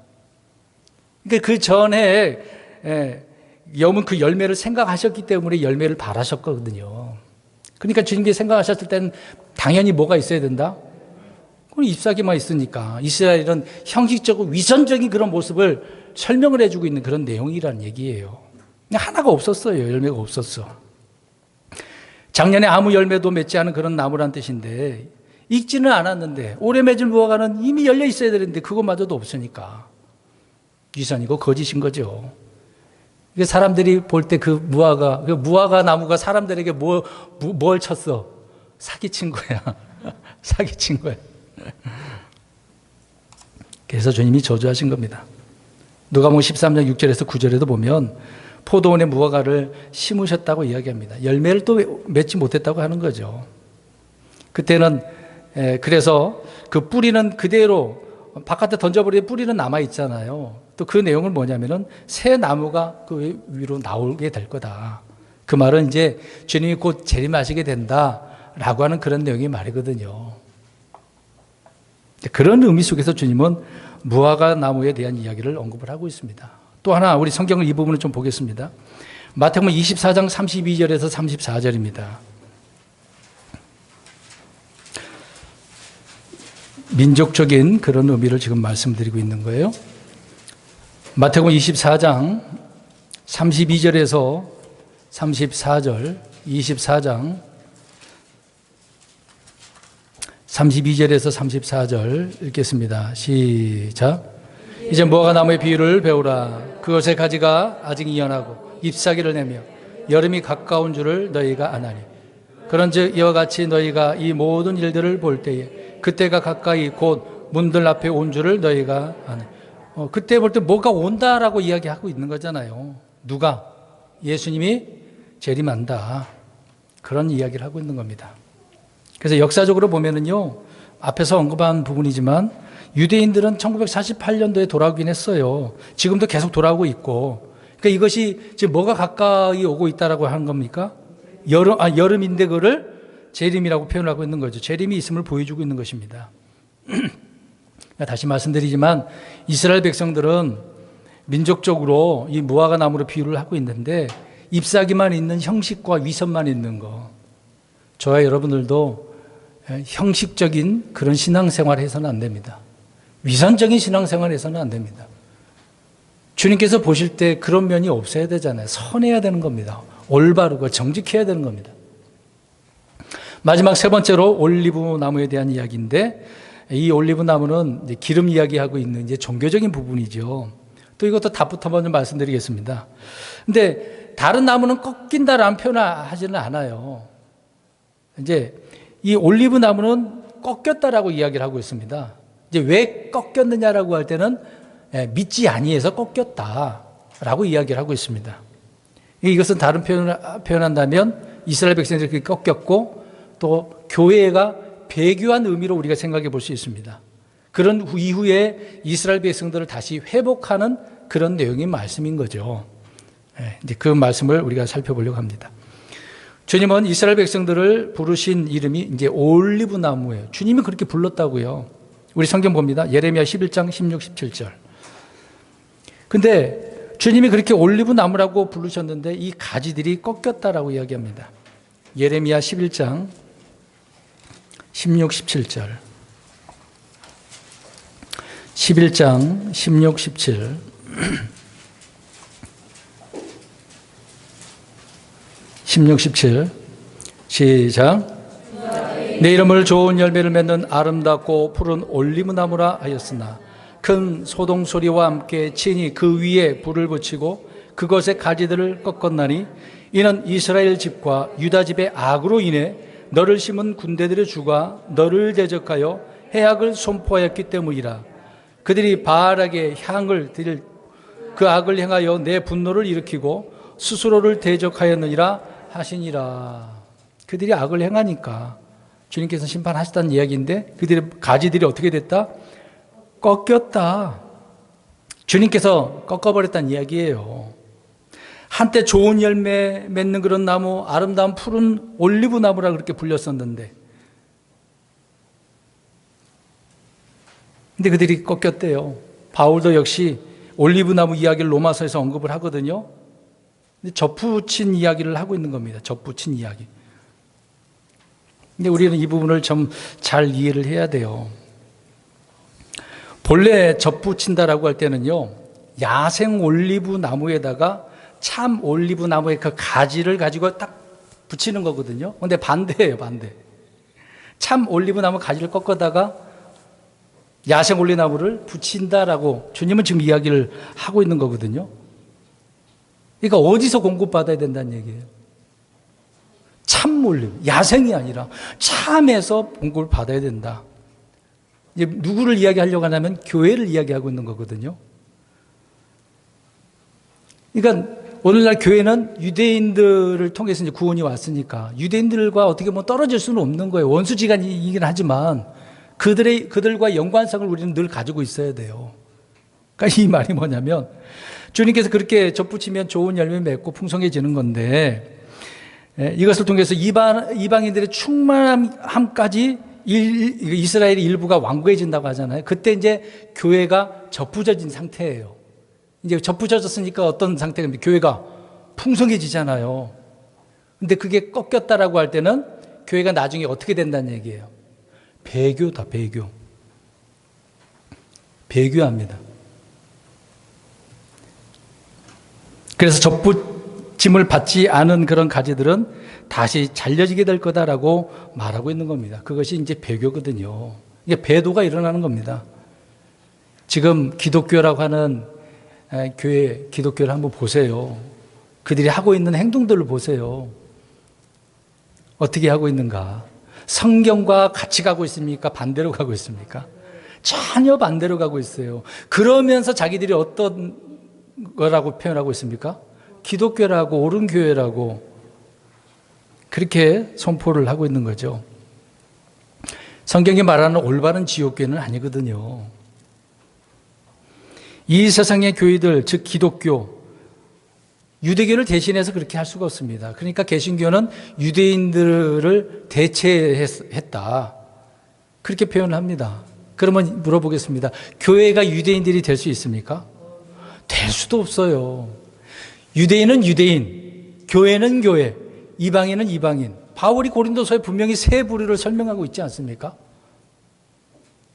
그러니까 그 전에 여문 그 열매를 생각하셨기 때문에 열매를 바라셨거든요. 그러니까 주님께 생각하셨을 때는 당연히 뭐가 있어야 된다? 그건 잎사귀만 있으니까. 이스라엘은 형식적으로 위선적인 그런 모습을 설명을 해주고 있는 그런 내용이라는 얘기예요. 하나가 없었어요. 열매가 없었어. 작년에 아무 열매도 맺지 않은 그런 나무란 뜻인데 익지는 않았는데 올해 맺을 무화과는 이미 열려 있어야 되는데 그것마저도 없으니까 위선이고 거짓인 거죠. 사람들이 볼 때 그 무화과 나무가 사람들에게 뭘 쳤어? 사기친 거야. 사기친 거야. 그래서 주님이 저주하신 겁니다. 누가복음 13장 6절에서 9절에도 보면 포도원에 무화과를 심으셨다고 이야기합니다. 열매를 또 맺지 못했다고 하는 거죠. 그때는 그래서 그 뿌리는 그대로 바깥에 던져버리는 뿌리는 남아 있잖아요. 또 그 내용은 뭐냐면은 새 나무가 그 위로 나오게 될 거다. 그 말은 이제 주님이 곧 재림하시게 된다라고 하는 그런 내용의 말이거든요. 그런 의미 속에서 주님은 무화과 나무에 대한 이야기를 언급을 하고 있습니다. 또 하나 우리 성경을 이 부분을 좀 보겠습니다. 마태복음 24장 32절에서 34절입니다. 민족적인 그런 의미를 지금 말씀드리고 있는 거예요. 마태복음 24장 32절에서 34절, 24장 32절에서 34절 읽겠습니다. 시작. 이제 무화과 나무의 비유를 배우라. 그것의 가지가 아직 이연하고 잎사귀를 내며 여름이 가까운 줄을 너희가 아나니. 그런즉 이와 같이 너희가 이 모든 일들을 볼 때에 그때가 가까이 곧 문들 앞에 온 줄을 너희가 아나니. 그때 볼 때 뭐가 온다라고 이야기하고 있는 거잖아요. 누가? 예수님이 재림한다. 그런 이야기를 하고 있는 겁니다. 그래서 역사적으로 보면은요, 앞에서 언급한 부분이지만 유대인들은 1948년도에 돌아오긴 했어요. 지금도 계속 돌아오고 있고. 그러니까 이것이 지금 뭐가 가까이 오고 있다라고 하는 겁니까? 여름인데 그거를 재림이라고 표현하고 있는 거죠. 재림이 있음을 보여주고 있는 것입니다. 다시 말씀드리지만 이스라엘 백성들은 민족적으로 이 무화과 나무로 비유를 하고 있는데 잎사귀만 있는 형식과 위선만 있는 거. 저와 여러분들도 형식적인 그런 신앙생활을 해서는 안 됩니다. 위선적인 신앙생활을 해서는 안 됩니다. 주님께서 보실 때 그런 면이 없어야 되잖아요. 선해야 되는 겁니다. 올바르고 정직해야 되는 겁니다. 마지막 세 번째로 올리브 나무에 대한 이야기인데 이 올리브 나무는 이제 기름 이야기하고 있는 이제 종교적인 부분이죠. 또 이것도 답부터 먼저 말씀드리겠습니다. 근데 다른 나무는 꺾인다라는 표현을 하지는 않아요. 이제 이 올리브 나무는 꺾였다라고 이야기를 하고 있습니다. 이제 왜 꺾였느냐라고 할 때는 믿지 아니해서 꺾였다라고 이야기를 하고 있습니다. 이것은 다른 표현한다면 이스라엘 백성들이 꺾였고 또 교회가 배교한 의미로 우리가 생각해 볼 수 있습니다. 그런 이후에 이스라엘 백성들을 다시 회복하는 그런 내용의 말씀인 거죠. 이제 그 말씀을 우리가 살펴보려고 합니다. 주님은 이스라엘 백성들을 부르신 이름이 이제 올리브 나무예요. 주님이 그렇게 불렀다고요. 우리 성경 봅니다. 예레미야 11장 16, 17절. 근데 주님이 그렇게 올리브 나무라고 부르셨는데 이 가지들이 꺾였다라고 이야기합니다. 예레미야 11장 16, 17절. 11장 16, 17. 16, 17. 시작. 내 이름을 좋은 열매를 맺는 아름답고 푸른 올리브 나무라 하였으나 큰 소동 소리와 함께 친히 그 위에 불을 붙이고 그것의 가지들을 꺾었나니 이는 이스라엘 집과 유다 집의 악으로 인해 너를 심은 군대들의 주가 너를 대적하여 해악을 선포하였기 때문이라. 그들이 바알에게 향을 드릴 그 악을 행하여 내 분노를 일으키고 스스로를 대적하였느니라 하시니라. 그들이 악을 행하니까 주님께서 심판하셨다는 이야기인데 그들의 가지들이 어떻게 됐다? 꺾였다. 주님께서 꺾어버렸다는 이야기예요. 한때 좋은 열매 맺는 그런 나무, 아름다운 푸른 올리브 나무라 그렇게 불렸었는데 근데 그들이 꺾였대요. 바울도 역시 올리브 나무 이야기를 로마서에서 언급을 하거든요. 근데 접붙인 이야기를 하고 있는 겁니다. 접붙인 이야기. 근데 우리는 이 부분을 좀 잘 이해를 해야 돼요. 본래 접붙인다라고 할 때는요, 야생 올리브 나무에다가 참 올리브 나무의 그 가지를 가지고 딱 붙이는 거거든요. 근데 반대예요, 반대. 참 올리브 나무 가지를 꺾어다가 야생 올리브 나무를 붙인다라고 주님은 지금 이야기를 하고 있는 거거든요. 그러니까 어디서 공급받아야 된다는 얘기예요. 참 올리브, 야생이 아니라 참에서 공급을 받아야 된다. 이제 누구를 이야기하려고 하냐면 교회를 이야기하고 있는 거거든요. 그러니까 오늘날 교회는 유대인들을 통해서 이제 구원이 왔으니까 유대인들과 어떻게 보면 떨어질 수는 없는 거예요. 원수지간이긴 하지만 그들과 연관성을 우리는 늘 가지고 있어야 돼요. 그러니까 이 말이 뭐냐면 주님께서 그렇게 접붙이면 좋은 열매 맺고 풍성해지는 건데 이것을 통해서 이방인들의 충만함까지 이스라엘의 일부가 완고해진다고 하잖아요. 그때 이제 교회가 접붙여진 상태예요. 이제 접붙여졌으니까 어떤 상태가 교회가 풍성해지잖아요. 근데 그게 꺾였다라고 할 때는 교회가 나중에 어떻게 된다는 얘기예요. 배교다, 배교. 배교합니다. 그래서 접붙임을 받지 않은 그런 가지들은 다시 잘려지게 될 거다라고 말하고 있는 겁니다. 그것이 이제 배교거든요. 이게 배도가 일어나는 겁니다. 지금 기독교라고 하는 교회, 기독교를 한번 보세요. 그들이 하고 있는 행동들을 보세요. 어떻게 하고 있는가? 성경과 같이 가고 있습니까? 반대로 가고 있습니까? 전혀 반대로 가고 있어요. 그러면서 자기들이 어떤 거라고 표현하고 있습니까? 기독교라고, 옳은 교회라고 그렇게 선포를 하고 있는 거죠. 성경이 말하는 올바른 지옥교회는 아니거든요. 이 세상의 교회들, 즉 기독교, 유대교를 대신해서 그렇게 할 수가 없습니다. 그러니까 개신교는 유대인들을 대체했다. 그렇게 표현을 합니다. 그러면 물어보겠습니다. 교회가 유대인들이 될 수 있습니까? 될 수도 없어요. 유대인은 유대인, 교회는 교회, 이방인은 이방인. 바울이 고린도서에 분명히 세 부류를 설명하고 있지 않습니까?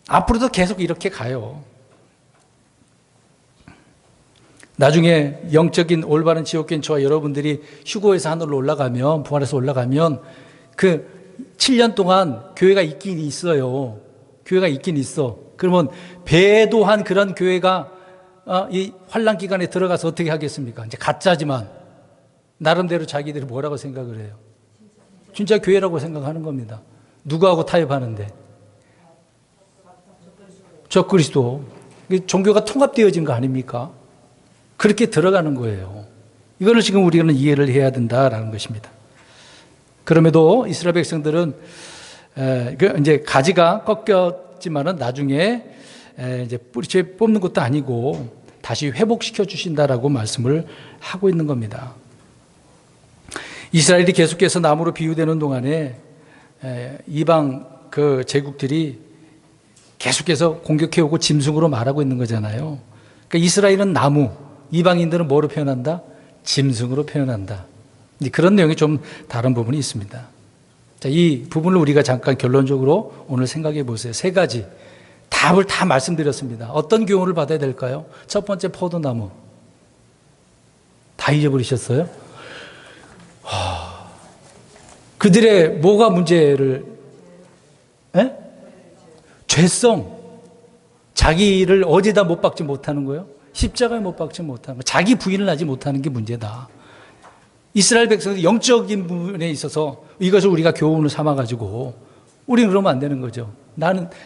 앞으로도 계속 이렇게 가요. 나중에 영적인 올바른 지옥교인 저와 여러분들이 휴거에서 하늘로 올라가면, 부활해서 올라가면 그 7년 동안 교회가 있긴 있어요. 교회가 있긴 있어. 그러면 배도한 그런 교회가 이 환난 기간에 들어가서 어떻게 하겠습니까? 이제 가짜지만 나름대로 자기들이 뭐라고 생각을 해요? 진짜 교회라고 생각하는 겁니다. 누구하고 타협하는데? 적그리스도. 종교가 통합되어진 거 아닙니까? 그렇게 들어가는 거예요. 이거를 지금 우리는 이해를 해야 된다라는 것입니다. 그럼에도 이스라엘 백성들은 이제 가지가 꺾였지만은 나중에 이제 뿌리채 뽑는 것도 아니고 다시 회복시켜 주신다라고 말씀을 하고 있는 겁니다. 이스라엘이 계속해서 나무로 비유되는 동안에 이방 그 제국들이 계속해서 공격해오고 짐승으로 말하고 있는 거잖아요. 그러니까 이스라엘은 나무, 이방인들은 뭐로 표현한다? 짐승으로 표현한다. 그런 내용이 좀 다른 부분이 있습니다. 자, 이 부분을 우리가 잠깐 결론적으로 오늘 생각해 보세요. 세 가지 답을 다 말씀드렸습니다. 어떤 교훈을 받아야 될까요? 첫 번째, 포도나무. 다 잊어버리셨어요? 그들의 뭐가 문제를, 죄성. 자기를 어디다 못 박지 못하는 거예요? 십자가에 못 박지 못하는 거. 자기 부인을 하지 못하는 게 문제다. 이스라엘 백성들이 영적인 부분에 있어서 이것을 우리가 교훈을 삼아가지고 우리는 그러면 안 되는 거죠.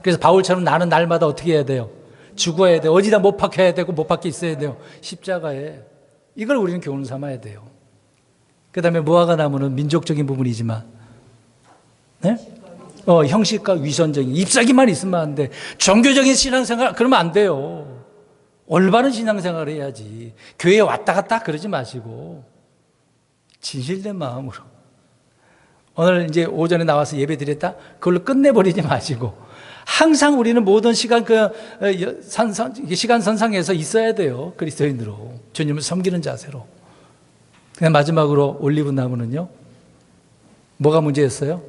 그래서 바울처럼 나는 날마다 어떻게 해야 돼요? 죽어야 돼. 어디다 못 박혀야 되고 못 박혀 있어야 돼요. 십자가에. 이걸 우리는 교훈 삼아야 돼요. 그 다음에 무화과 나무는 민족적인 부분이지만, 네? 형식과 위선적인, 잎사귀만 있으면 안 돼. 종교적인 신앙생활, 그러면 안 돼요. 올바른 신앙생활을 해야지. 교회에 왔다 갔다 그러지 마시고, 진실된 마음으로. 오늘 이제 오전에 나와서 예배 드렸다? 그걸로 끝내버리지 마시고, 항상 우리는 모든 시간 시간 선상에서 있어야 돼요. 그리스도인으로. 주님을 섬기는 자세로. 그냥 마지막으로 올리브 나무는요? 뭐가 문제였어요?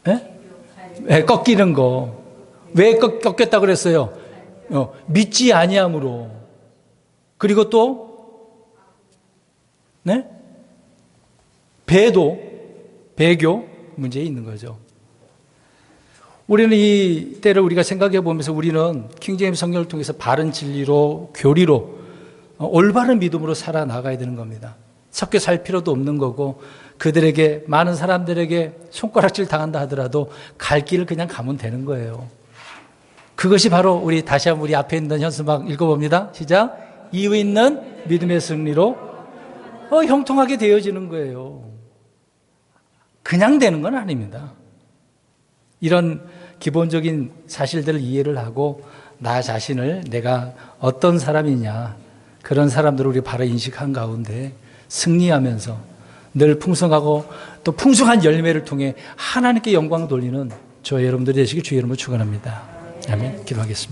네, 꺾이는 거. 왜 꺾였다 그랬어요? 믿지 아니함으로. 그리고 또 네? 배교 문제에 있는 거죠. 우리는 이 때를 우리가 생각해 보면서 우리는 킹제임스 성경을 통해서 바른 진리로, 교리로, 올바른 믿음으로 살아나가야 되는 겁니다. 섞여 살 필요도 없는 거고, 그들에게, 많은 사람들에게 손가락질 당한다 하더라도 갈 길을 그냥 가면 되는 거예요. 그것이 바로 우리 다시 한번 우리 앞에 있는 현수막 읽어봅니다. 시작. 이유 있는 믿음의 승리로 형통하게 되어지는 거예요. 그냥 되는 건 아닙니다. 이런 기본적인 사실들을 이해를 하고 나 자신을 내가 어떤 사람이냐, 그런 사람들을 우리 바로 인식한 가운데 승리하면서 늘 풍성하고 또 풍성한 열매를 통해 하나님께 영광 돌리는 저희 여러분들이 되시길 주의 이름으로 축원합니다. 아멘. 기도하겠습니다.